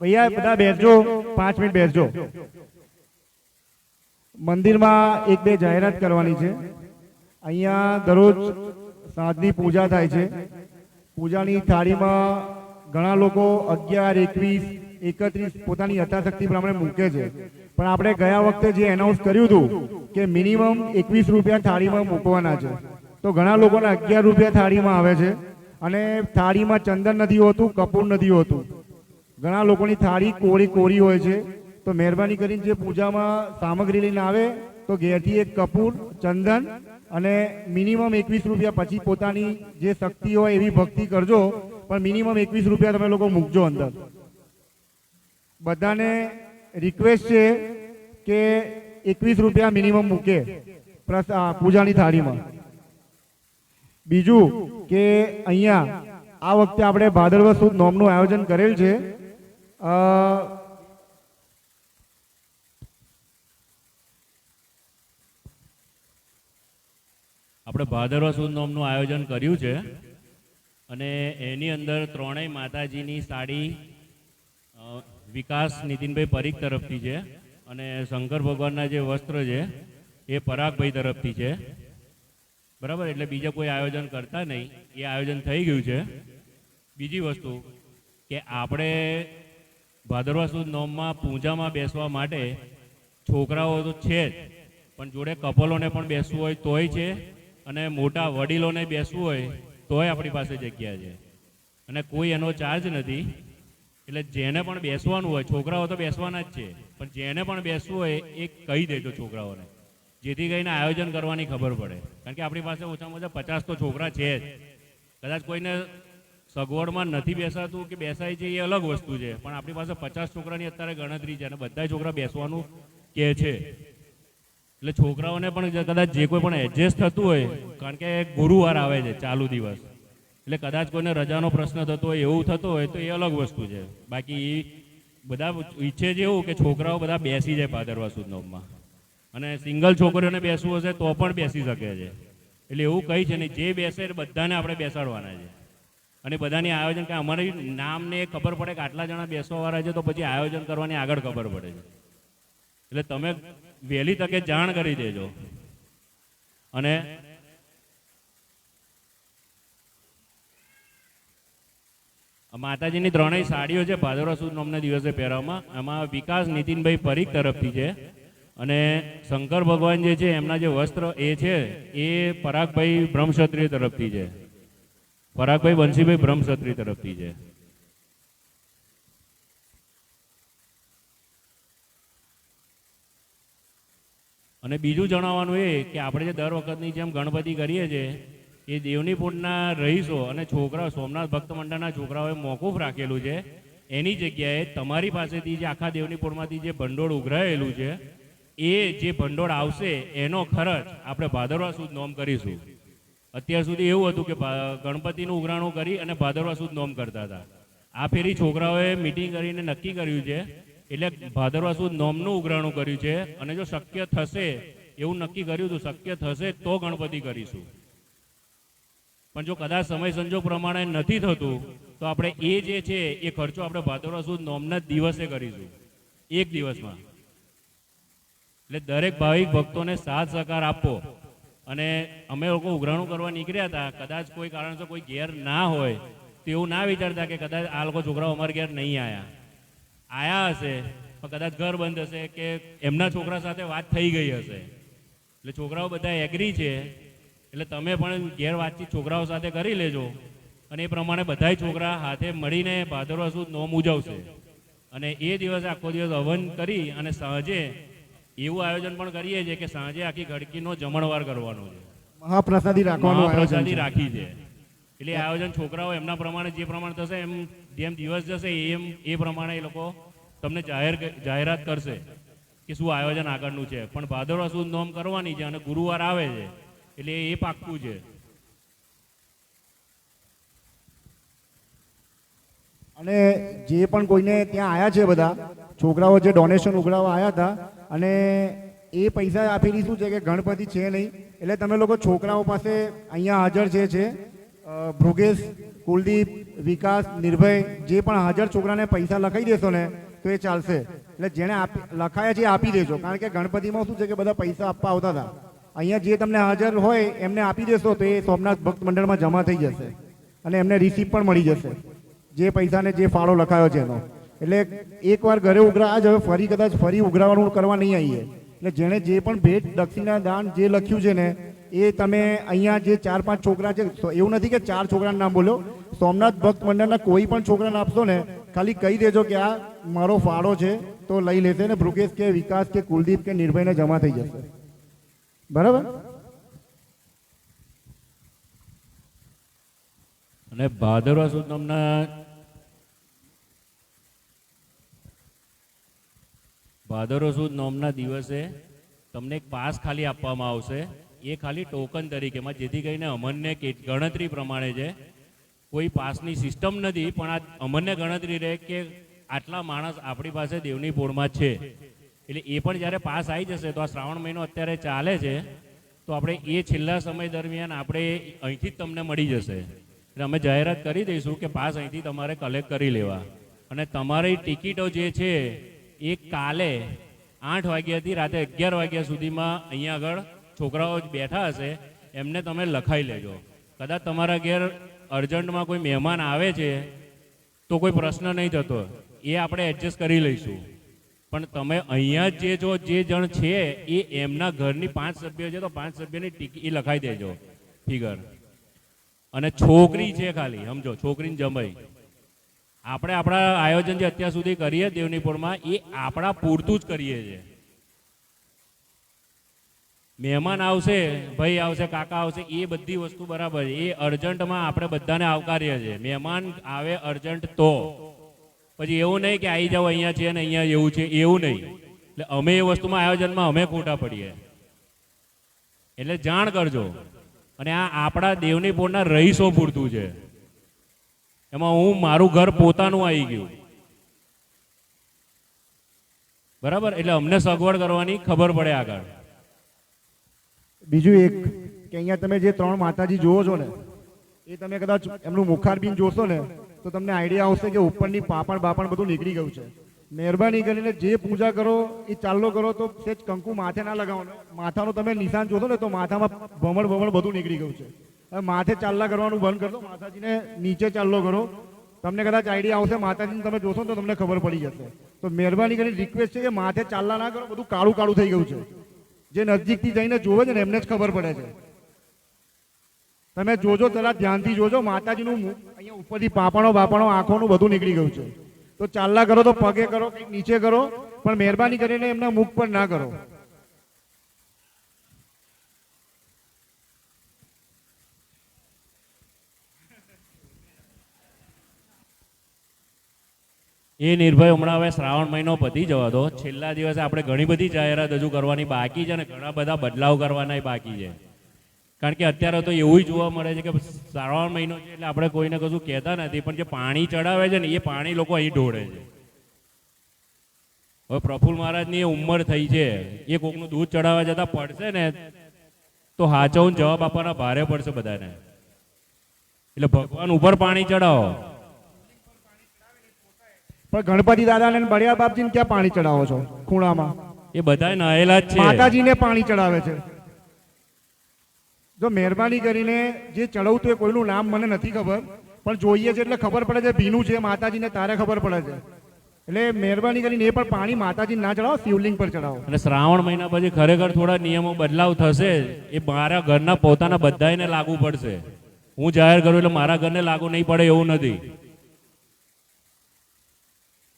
ભૈયા બધા બેસજો, 5 મિનિટ બેસજો. મંદિરમાં એક બે જાહેરાત કરવાની છે. અહીંયા દરરોજ સાંજની પૂજા થાય છે. પૂજાની થાળીમાં ઘણા લોકો 11, 21, 31 પોતાની યથાશક્તિ પ્રમાણે મૂકે છે. પણ આપણે ગયા વખતે જે એનાઉન્સ કર્યું હતું કે મિનિમમ 21 રૂપિયા થાળીમાં મૂકવાના છે, તો ઘણા લોકોના 11 રૂપિયા થાળીમાં આવે છે અને થાળીમાં ચંદન નથી હોતું, કપૂર નથી હોતું. ઘણા લોકોની થાળી કોરી કોરી હોય છે. તો મહેરબાની કરીને જે પૂજામાં સામગ્રી લઈને આવે તો ઘેરથી એક કપૂર, ચંદન અને મિનિમમ 21 રૂપિયા, પછી પોતાની જે શક્તિ હોય એવી ભક્તિ કરજો, પણ મિનિમમ 21 રૂપિયા તમે લોકો મૂકજો અંદર. બધાને રિક્વેસ્ટ છે કે 21 રૂપિયા મિનિમમ મૂકે પૂજાની થાળીમાં. બીજું કે અહીંયા આ વખતે આપણે ભાદરવા સુદ નોમનું આયોજન કરેલ છે. આપણે ભાદરવા સુદ નોમનું આયોજન કર્યું છે અને એની અંદર ત્રણેય માતાજીની સાડી વિકાસ નીતિનભાઈ પરીખ તરફથી છે અને શંકર ભગવાનના જે વસ્ત્ર છે એ પરાગભાઈ તરફથી છે. બરાબર, એટલે બીજા કોઈ આયોજન કરતા નહીં, એ આયોજન થઈ ગયું છે. બીજી વસ્તુ કે આપણે ભાદરવા સુદ નોમમાં પૂજામાં બેસવા માટે છોકરાઓ તો છે જ, પણ જોડે કપલોને પણ બેસવું હોય તોય છે અને મોટા વડીલોને બેસવું હોય તોય આપણી પાસે જગ્યા છે અને કોઈ એનો ચાર્જ નથી. એટલે જેને પણ બેસવાનું હોય, છોકરાઓ તો બેસવાના જ છે, પણ જેને પણ બેસવું હોય એ કહી દેજો છોકરાઓને, જેથી કરીને આયોજન કરવાની ખબર પડે. કારણ કે આપણી પાસે ઓછામાં ઓછા 50 તો છોકરા છે જ. કદાચ કોઈને સગવડમાં નથી બેસાતું કે બેસાય છે એ અલગ વસ્તુ છે, પણ આપણી પાસે 50 છોકરાની અત્યારે ગણતરી છે અને બધા છોકરા બેસવાનું કહે છે. એટલે છોકરાઓને પણ કદાચ જે કોઈ પણ એડજસ્ટ થતું હોય, કારણ કે ગુરુવાર આવે છે ચાલુ દિવસ, એટલે કદાચ કોઈને રજાનો પ્રશ્ન થતો હોય, એવું થતું હોય તો એ અલગ વસ્તુ છે. બાકી બધા ઈચ્છે છે એવું કે છોકરાઓ બધા બેસી જાય ભાદરવા સુદ નોમમાં, અને સિંગલ છોકરીઓને બેસવું હશે તો પણ બેસી શકે છે. એટલે એવું કંઈ છે નહીં, જે બેસે બધાને આપણે બેસાડવાના છે. અને બધાની આયોજન કે અમારી નામને ખબર પડે કે આટલા જણા બેસવાવાળા છે, તો પછી આયોજન કરવાની આગળ ખબર પડે છે. એટલે તમે વહેલી તકે જાણ કરી દેજો. અને માતાજીની ત્રણેય સાડીઓ છે ભાદરવા સુદ નોમના દિવસે પહેરવામાં, એમાં વિકાસ નીતિનભાઈ પરીખ તરફથી છે અને શંકર ભગવાન જે છે એમના જે વસ્ત્ર એ છે એ પરાગભાઈ બ્રહ્મક્ષત્રિય તરફથી છે, પરાગભાઈ બંસીભાઈ બ્રહ્મક્ષત્રિય તરફથી છે. અને બીજું જણાવવાનું એ કે આપણે જે દર વખતની જેમ ગણપતિ કરીએ છીએ એ દેવની પૂરના રહીશો અને છોકરાઓ, સોમનાથ ભક્ત મંડળના છોકરાઓએ મોકૂફ રાખેલું છે. એની જગ્યાએ તમારી પાસેથી જે આખા દેવની પૂરમાંથી જે ભંડોળ ઉઘરાયેલું છે એ જે ભંડોળ આવશે એનો ખર્ચ આપણે ભાદરવા સુદ નોમ કરીશું. અત્યાર સુધી એવું હતું કે ગણપતિનું ઉઘરાણું કરી અને ભાદરવા સુદ નોમ કરતા હતા. આ ફેરી છોકરાઓએ મિટિંગ કરીને નક્કી કર્યું છે, એટલે ભાદરવા સુદ નોમનું ઉઘરાણું કર્યું છે. અને જો શક્ય થશે એવું નક્કી કર્યું હતું, શક્ય થશે તો ગણપતિ કરીશું. પણ જો કદાચ સમય સંજોગ પ્રમાણે નથી થતું તો આપણે એ જે છે એ ખર્ચો આપણે ભાદરવા સુદ નોમના દિવસે કરીશું, એક દિવસમાં. એટલે દરેક ભાવિક ભક્તોને સાથ સહકાર આપો. અને અમે લોકો ઉઘરાણું કરવા નીકળ્યા હતા, કદાચ કોઈ કારણસર કોઈ ઘેર ના હોય તો એવું ના વિચારતા કે કદાચ આ લોકો છોકરાઓ અમારા ઘેર નહીં આવ્યા હશે, પણ કદાચ ઘર બંધ હશે કે એમના છોકરા સાથે વાત થઈ ગઈ હશે. એટલે છોકરાઓ બધા એગ્રી છે, એટલે તમે પણ ઘેર વાતચીત છોકરાઓ સાથે કરી લેજો અને એ પ્રમાણે બધા છોકરા હાથે મળીને ભાદરવા સુદ નોમ ઉજવશે. અને એ દિવસે આખો દિવસ હવન કરી અને સાંજે એવું આયોજન પણ કરીએ છીએ કે સાંજે આખી ગડકીનો જમણવાર કરવાનો છે, મહાપ્રસાદી રાખી છે. એટલે આયોજન છોકરાઓ એમના પ્રમાણે જે પ્રમાણે થશે એમ જેમ દિવસ જશે એમ એ પ્રમાણે એ લોકો તમને જાહેરાત કરશે કે શું આયોજન આગળનું છે. પણ ભાદરવા સુદ નોમ કરવાની છે અને ગુરુવાર આવે છે એટલે એ પાક્કું છે. અને જે પણ કોઈને ત્યાં આવ્યા છે, બધા છોકરાઓ જે ડોનેશન ઉઘરાવવા આવ્યા હતા, અને એ પૈસા આપેલી શું છે કે ગણપતિ છે નહીં, એટલે તમે લોકો છોકરાઓ પાસે અહીંયા હાજર છે ભૃગેશ, કુલદીપ, વિકાસ, નિર્ભય જે પણ હાજર છોકરાને પૈસા લખાઈ દેશો ને તો એ ચાલશે. એટલે જેણે લખાયા છે એ આપી દેજો, કારણ કે ગણપતિમાં શું છે કે બધા પૈસા આપવા આવતા હતા. અહીંયા જે તમને હાજર હોય એમને આપી દેશો તો એ સોમનાથ ભક્ત મંડળમાં જમા થઈ જશે અને એમને રિસીપ્ટ પણ મળી જશે જે પૈસાને જે ફાળો લખાયો છે એનો. એટલે એકવાર ઘરે ઉઘરા જ, હવે ફરી કદાચ ફરી ઉઘરાવાનું કરવા નહીં આવીએ. એટલે જેણે જે પણ ભેટ, દક્ષિણા, દાન જે લખ્યું છે ને એ તમે અહીંયા જે 4-5 છોકરા છે, એવું નથી કે 4 છોકરાનું નામ બોલ્યો, સોમનાથ ભક્ત મંડળના કોઈ પણ છોકરાને આપશો ને ખાલી કહી દેજો કે આ મારો ફાળો છે તો લઈ લેશે ને ભૃગેશ કે વિકાસ કે કુલદીપ કે નિર્ભયને જમા થઈ જશે. બરાબર. અને ભાદરવા સુદ નામના ભાદરવા સુદ નોમના દિવસે તમને એક પાસ ખાલી આપવામાં આવશે. એ ખાલી ટોકન તરીકેમાં, જેથી કરીને અમરને ગણતરી પ્રમાણે છે. કોઈ પાસની સિસ્ટમ નથી, પણ આ અમરને ગણતરી રહે કે આટલા માણસ આપણી પાસે દેવની પોળમાં છે. એટલે એ પણ જ્યારે પાસ આવી જશે તો આ શ્રાવણ મહિનો અત્યારે ચાલે છે તો આપણે એ છેલ્લા સમય દરમિયાન આપણે અહીંથી જ તમને મળી જશે. એટલે અમે જાહેરાત કરી દઈશું કે પાસ અહીંથી તમારે કલેક્ટ કરી લેવા. અને તમારી ટિકિટો જે છે એ કાલે 8 વાગ્યાથી રાતે 11 વાગ્યા સુધીમાં અહીંયા આગળ છોકરાઓ બેઠા હશે એમને તમે લખાઈ લેજો. કદાચ તમારા ઘેર અર્જન્ટમાં કોઈ મહેમાન આવે છે તો કોઈ પ્રશ્ન નહીં થતો, એ આપણે એડજસ્ટ કરી લઈશું. પણ તમે અહીંયા જે જો જે જણ છે એ એમના ઘરની 5 સભ્યો છે તો 5 સભ્યની ટિકિટ એ લખાઈ દેજો ફિગર. અને છોકરી છે ખાલી, સમજો, છોકરીને જમાઈ. આપણે આપણા આયોજન જે અત્યાર સુધી કરીએ દેવની પોળમાં એ આપણા પૂરતું જ કરીએ છીએ. મહેમાન આવશે, ભાઈ આવશે, કાકા આવશે, એ બધી વસ્તુ બરાબર છે, એ અર્જન્ટમાં આપણે બધાને આવકારીએ છીએ. મહેમાન આવે અર્જન્ટ તો, પછી એવું નહીં કે આવી જાઓ અહીંયા છે ને અહીંયા એવું છે, એવું નહીં. એટલે અમે એ વસ્તુમાં આયોજનમાં અમે ખોટા પડીએ. એટલે જાણ કરજો. અને આ આપણા દેવની પોળના રહીશો પૂરતું છે. એમાં હું મારું ઘર પોતાનું આવી ગયું, બરાબર. એટલે અમને સગવડ કરવાની ખબર પડે આગળ. બીજું એક કે અહીંયા તમે જે 3 માતાજી જુઓ છો ને એ તમે કદાચ એમનું મુખારબીન જોશો ને તો તમને આઈડિયા આવશે કે ઉપરની પાપણ બાપણ બધું નીકળી ગયું છે. મહેરબાની કરીને જે પૂજા કરો એ ચાલ્લો કરો તો સેજ કંકુ માથે ના લગાવવાનું. માથાનું તમે નિશાન જોશો ને તો માથામાં ભમણ બધું નીકળી ગયું છે. હવે માથે ચાલ્લા કરવાનું બંધ કરી દો, માતાજીને નીચે ચાલ્લો કરો. તમને કદાચ આઈડિયા આવશે, માતાજીને તમે જોશો ને તો તમને ખબર પડી જશે. તો મહેરબાની કરીને રિક્વેસ્ટ છે કે માથે ચાલ્લા ના કરો, બધું કાળું કાળું થઈ ગયું છે. જે નજીકથી જઈને જોવે છે ને એમને જ ખબર પડે છે. તમે જોજો, જરા ધ્યાનથી જોજો. માતાજીનું અહીંયા ઉપરથી પાપણો બાપણો આંખોનું બધું નીકળી ગયું છે. તો ચાલ્લા કરો તો પગે કરો, કંઈક નીચે કરો, પણ મહેરબાની કરીને એમના મુખ પર ના કરો. એ નિર્ભય હમણાં હવે શ્રાવણ મહિનો પતી જવા દો. છેલ્લા દિવસે આપણે ઘણી બધી જાહેરાત હજુ કરવાની બાકી છે અને ઘણા બધા બદલાવ કરવાના બાકી છે. કારણ કે અત્યારે તો એવું જોવા મળે છે કે શ્રાવણ મહિનો છે એટલે આપણે કોઈને કશું કહેતા નથી, પણ જે પાણી ચડાવે છે ને એ પાણી લોકો અહીં ઢોળે છે. હવે પ્રફુલ્લ મહારાજની એ ઉંમર થઈ છે, એ કોકનું દૂધ ચડાવવા જતા પડશે ને તો હાચવને જવાબ આપવાના ભારે પડશે બધાને. એટલે ભગવાન ઉપર પાણી ચડાવો. પણ ગણપતિ દાદાને બળિયા બાપજીને ક્યાં પાણી ચડાવો છો? ખૂણામાં એ બધા નહાયેલા જ છે. માતાજીને પાણી ચડાવે છે. જો મહેરબાની કરીને જે ચડાવતું એ કોઈનું નામ મને નથી ખબર, પણ જોઈએ છે એટલે ખબર પડે છે ભીનું છે માતાજીને, તારે ખબર પડે છે. એટલે મહેરબાની કરીને એ પણ પાણી માતાજીને ના ચડાવો, શિવલિંગ પર ચડાવો. અને શ્રાવણ મહિના પછી ખરેખર થોડા નિયમો બદલાવ થશે. એ મારા ઘરના પોતાના બધાને લાગુ પડશે. હું જાહેર કરું એટલે મારા ઘરને લાગુ નહીં પડે એવું નથી.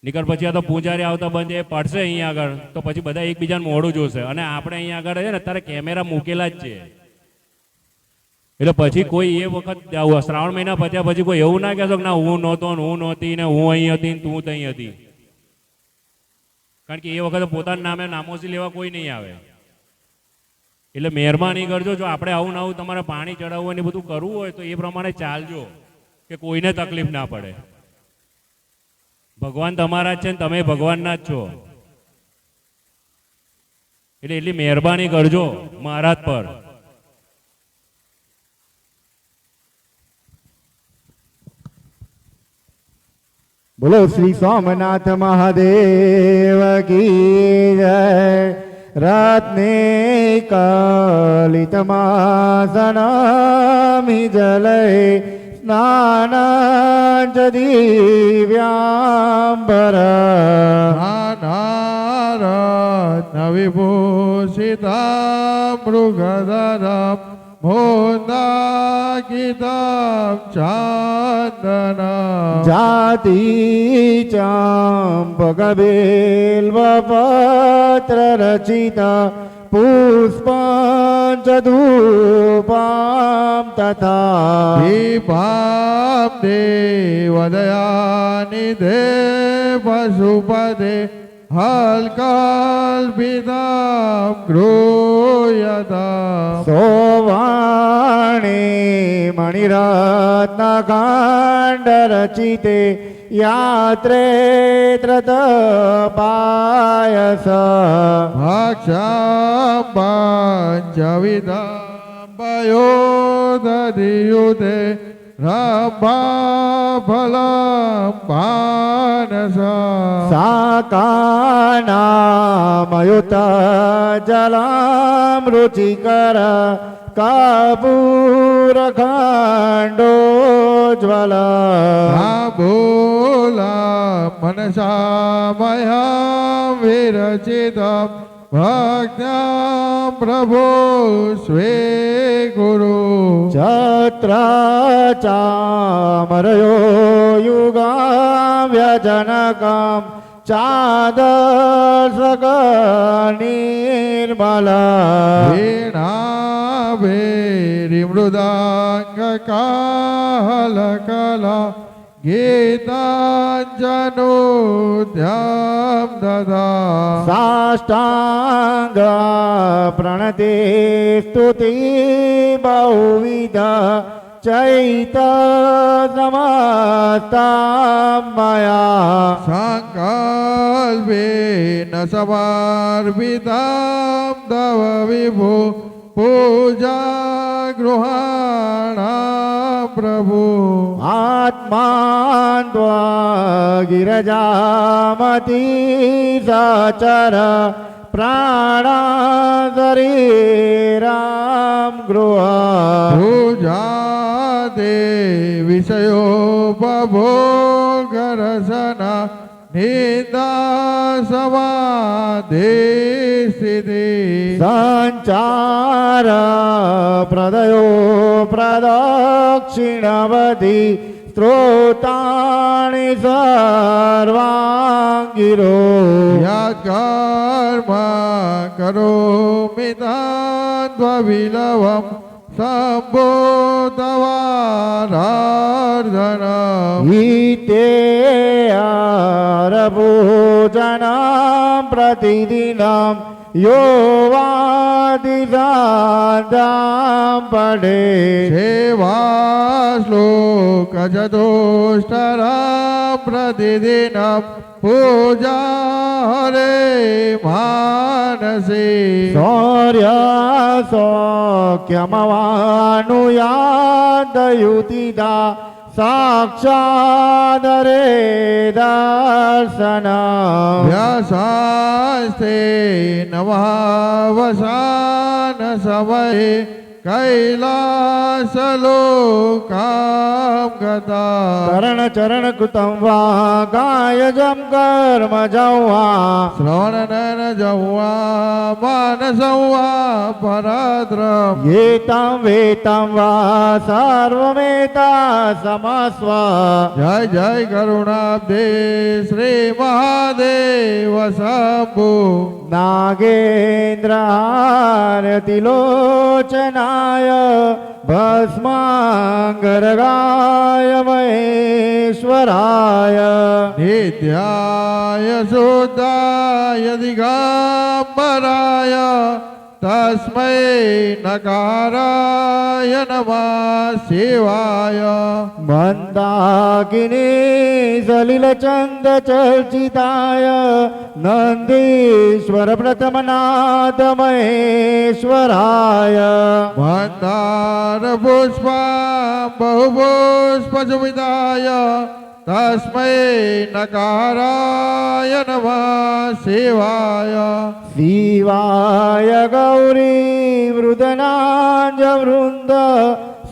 નીકળ પછી આ તો પૂજારી આવતા બંધ એ પડશે અહીંયા આગળ તો પછી બધા એકબીજાને મોઢું જોશે. અને આપણે અહીંયા આગળ છે ને અત્યારે કેમેરા મૂકેલા જ છે. એટલે પછી કોઈ એ વખત શ્રાવણ મહિના પત્યા પછી કોઈ એવું ના કહેશો કે ના હું નહોતો ને હું નહોતી ને હું અહીં હતી ને તું ત્યાં હતી. કારણ કે એ વખતે પોતાના નામે નામોસી લેવા કોઈ નહીં આવે. એટલે મહેરબાની કરજો, જો આપણે આવું ને આવું તમારે પાણી ચડાવવું ને બધું કરવું હોય તો એ પ્રમાણે ચાલજો કે કોઈને તકલીફ ના પડે. ભગવાન તમારા જ છે ને તમે ભગવાનના જ છો. એટલે એટલી મહેરબાની કરજો મહારાજ પર. બોલો શ્રી સોમનાથ મહાદેવ કી જય. રત્ને કલિતમાસનામિ જલે સ્નાનાંચ દિવ્યાંબર. વિભૂષિતા મૃગધરમ મોદાકિતમ ચાંદના. જાતિ ચાંપકબિલ્વપત્ર રચિતા પુષ્પાંચ ધૂપાં તથા દીપાં દેવદયાનિ દેવ પશુપતે હલકલ્પિતાં ગૃહ્યતા. સોવાણે મણિરત્નકાંડ રચિતે યાત્રેત્ર પાયસ. ભક્ષાં પંચવિધાં પયોદધિયુતે રંભા ફલં પાનસા. સાકાનામયુત જલામ રુચિકર કપૂરખંડોજ્વલ. બોલા મનસામયા વિરચિતમ ભક્ત્યા પ્રભો સ્વે ગુરુ. છત્ર ચામરયો યુગાં વ્યજનકમ ચાદર્શક નિર્મલ. વીણા ભેરી મૃદાંગ કાહલકલા ગીતાંજનો ધ્યામ દદા. સાષ્ટાંગ પ્રણતે સ્તુતિ બહુવિધ ચૈત નમસ્તમયા. સંકલ્પે ન સમર્પિતાં તવ વિભો પૂજા ગૃહાણા પ્રભુ. આત્માન ત્વા ગિરજામતી સચર પ્રાણા શરીરામ ગૃહ. પૂજા દે વિષયો પભોગ રસના નિંદા સમાધિ સ્થિતિ. સંચાર પ્રદયો પ્રદક્ષિણવધિ સ્ત્રોતાણી સર્વાંગીરો. યત્કર્મ કરોમિ તદ્વિલવમ સંબોધવારાર્ધનમ. ઈતે આરભોજનમ પ્રતિદિનમ યો વાદિસાંધામ પડે. સેવા શ્લોક ચતુષ્ટરામ પ્રતિદિનમ પૂજા હરે માનસે. શૌર્ય સૌખ્યમવાનુયાદયુતિદા સાક્ષાદરે દર્શન. વ્યાસાસ્તે નવાવસાન સમયે કૈલાસલોકામ ગતા. કરણ ચરણ કૃતમ વા કાયજમ કર્મ જવા. શ્રવણ જવા માનસવા પરાદ્રમ. એતમ વેતમ વા સર્વમેતા સમસ્વ. જય જય કરુણાબ્દે શ્રી મહાદેવ શંભુ. નાગેન્દ્રારતિલોચનાય ભસ્માંગરગાય મહેશ્વરાય. નિત્યાય શુદ્ધાય દિગંબરાય તસ્મૈ નકારાય નમઃ શિવાય. મંદાકિની સલિલચંદ ચર્ચિતાય નંદીશ્વર પ્રથમનાથ મહેશ્વરાય. મંદાર પુષ્પા બહુપુષ્પ સુવિધાય तस्मै नकाराय नमः शिवाय शिवाय गौरी वृदनाञ्जवृन्द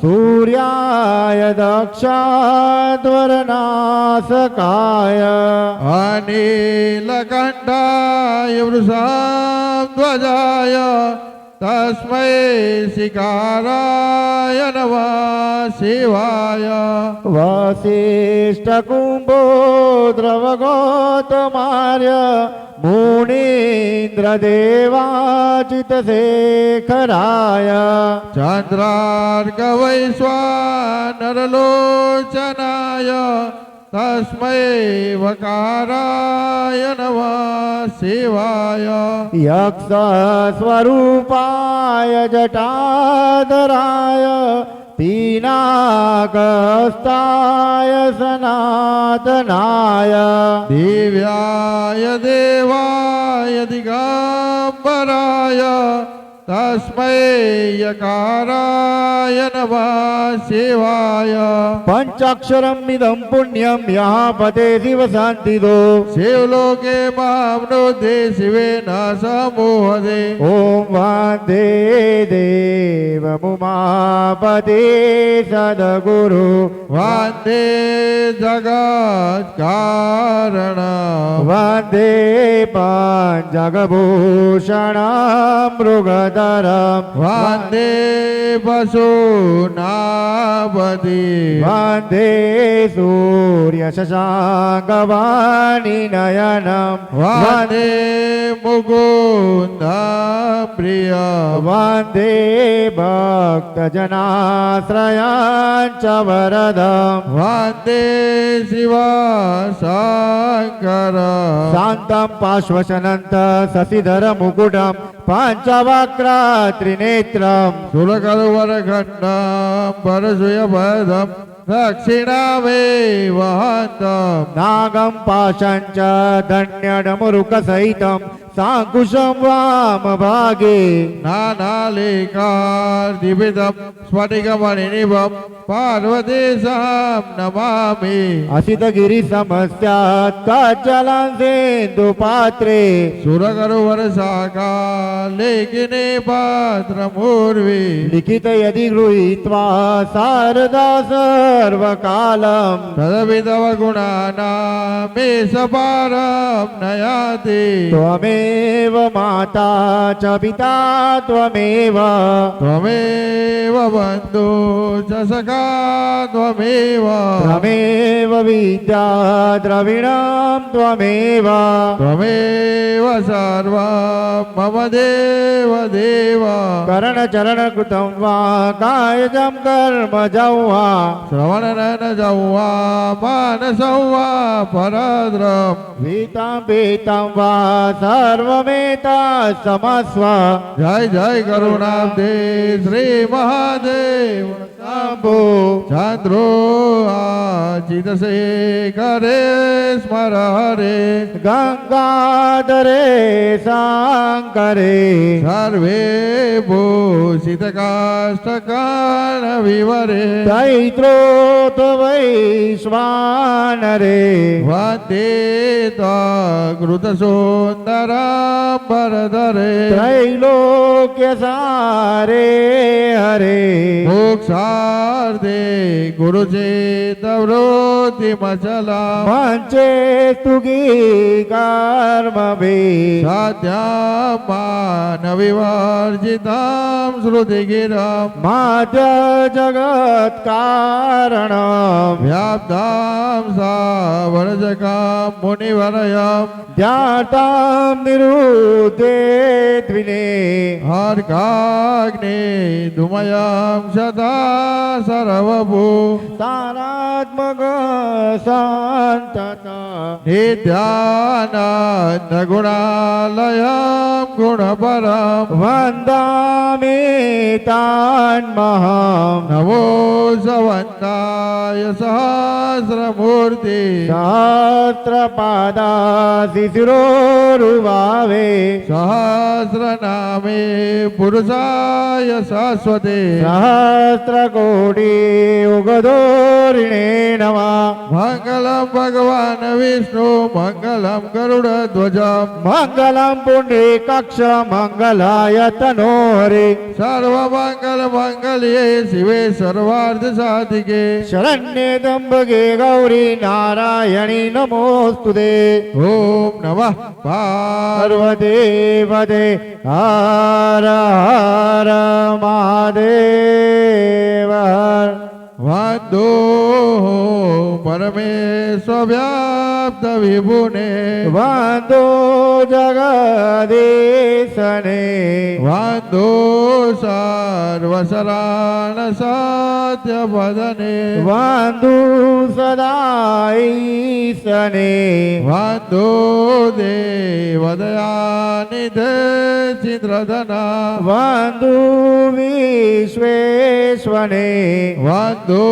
सूर्याय दक्षाध्वरनाशकाय अनिलकण्ठाय वृषाध्वजाय तस्मै शिकाराय नमः शिवाय वसिष्ठकुम्भो द्रवगौतमार्य मुनीन्द्रदेवाचितशेखराय चन्द्रार्कवैश्वानरलोचनाय तस्मै वकाराय नमः शिवाय यक्षस्वरूपाय जटाधराय पीनाकस्ताय सनातनाय दिव्याय देवाय दिगम्बराय तस्मै यकाराय नमः शिवाय पंचाक्षरमिदं पुण्यं यः पते शिव शान्तिदो शिवलोके महामनोदे शिवेन समूहदे ॐ वन्दे देवमुमापते सद्गुरु वन्दे जगत्कारण वन्दे पञ्चगभूषणं मृगधरम् वन्दे पशूनापति वन्दे सूर्यशशाङ्कवाणिनयनं वन्दे मुकुन्द प्रिय वन्दे भक्तजनाश्रयाञ्च वरदम् वन्दे शिव शङ्कर शान्तं पार्श्वशनन्त शशिधर मुकुटं पञ्चवक्र त्रिनेत्रम् सुरकरुवरखण्डं परशुयपदं दक्षिणामेव हन्तम् नागं पाशं च दण्ड्यडमुरुकसहितं साङ्कुशं वामभागे नानालेखार्दिपितं स्फटिकमणिनिभं पार्वतीशं नमामि असितगिरिसमस्यात् कज्जलं सेन्दुपात्रे सुरकरुवरशाखा लेखिने पात्रमूर्वी लिखित यदि गृहीत्वा शारदा सर्वकालं तदपि तव गुणानामे सपारं नयाति त्वमेव माता च पिता त्वमेव त्वमेव बन्धु च सखा त्वमेव त्वमेव विद्या द्रविणं त्वमेव त्वमेव सर्वं मम देव देव करणचरणकृतं वा कायजं कर्मजं वा श्रवणनयनजं वा मानसं वा परद्रं वीतं पीतं वा सर्वमेतत्समस्व जय जय करुणाब्धे श्री महादेव शम्भो चन्द्रो आचितशेखरे स्मर हरे गङ्गाधरे शङ्करे सर्वे भूषितकाष्ठकाणविवरे दैत्रोत वैश्वानरे वन्दे कृतसुन्दराम्बरधरे त्रैलोक्यसारे हरे मोक्षार्थे गुरुचेतवृत्तिमचला मञ्चे स्तुगी कर्मभि साध्यामानविवर्जितां श्रुतिगिरं माद्य जगत्कारणम् व्याप्तां सावर्जकां मुनिवरयं ध्यातां निरुद्धे द्विने हर्काग्ने धुमयं सदा सर्वभू तारात्मक सन्तत नित्यानन्दगुणालयं गुणपरं वन्दामि तान्महम् नमो सवन्ताय सहस्रमूर्ति सहस्रपादा शिशिरोरुभावे सहस्रनामे पुरुषाय शाश्वते सहस्रकोटि उगदोरिणे નમઃ મંગલમ ભગવાન વિષ્ણુ મંગલમ ગરુડધ્વજમ મંગલમ પુંડરીકાક્ષ મંગલાય તનોહરે સર્વમંગલ મંગલ્યે શિવે સર્વાર્થ સાધિકે શરણ્યે ત્ર્યંબકે ગૌરી નારાયણી નમોસ્તુતે ઓમ નમઃ પાર્વતી પદે હર હર મહાદેવ હર. વાંદો પરમેશ્વર વ્યાપ્ત વિભુને વાંદો જગદીશને વાંદો સર્વસરાણ સત્ય પદને વાંદુ સદાઈશને વાંદો દેવદયાનિધે ચિત્રધના વાંદુ વિશ્વેશ્વને વાંદો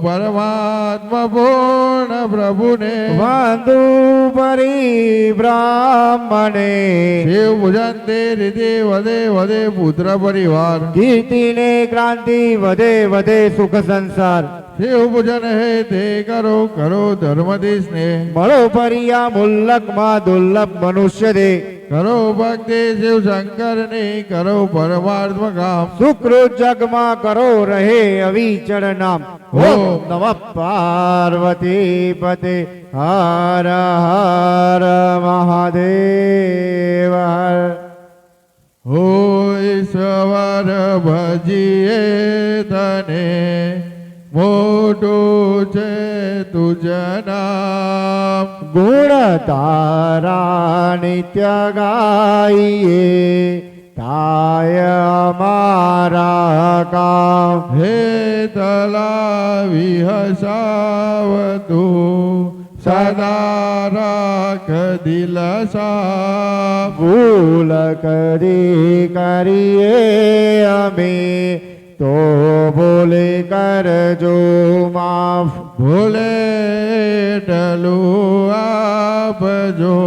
પરમાત્મા પૂર્ણ પ્રભુને વાંદુ પરિબ્રાહ્મણે શિવ પૂજન તે રીતે વધે વધે પુત્ર પરિવાર કીર્તિને ક્રાંતિ વધે વધે સુખ સંસાર શિવ પૂજન હે તે કરો કરો ધર્મથી સ્નેહ મળો પર્યા મુલ્લકમાં દુર્લભ મનુષ્ય દે કરો ભક્તિ શિવ શંકર ની કરો પરમાર્થ કામ સુકૃત જગમાં કરો રહે અવિચળ નામ. ઓમ નમઃ પાર્વતી પતે હર હર મહાદેવ હર. હો ઈશ્વર ભજીએ તને મોટું છે તુજ નામ ગુણ તારા નિત્ય ગાઈએ થાય અમારા કામ. હે તલાવી હસાવતું સદા રાખ દિલ સાફ ભૂલ કરીએ અમે તો ભૂલે કરજો માફ. ભૂલે ટલું આપજો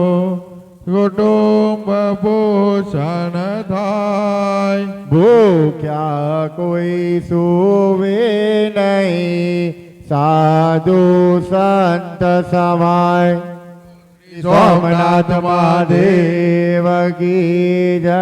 કુટુંબ પોષણ થાય ભૂખ્યા કોઈ સુવે નહીં સાધુ સંત સમાય. સોમનાથ મહાદેવ કી જય.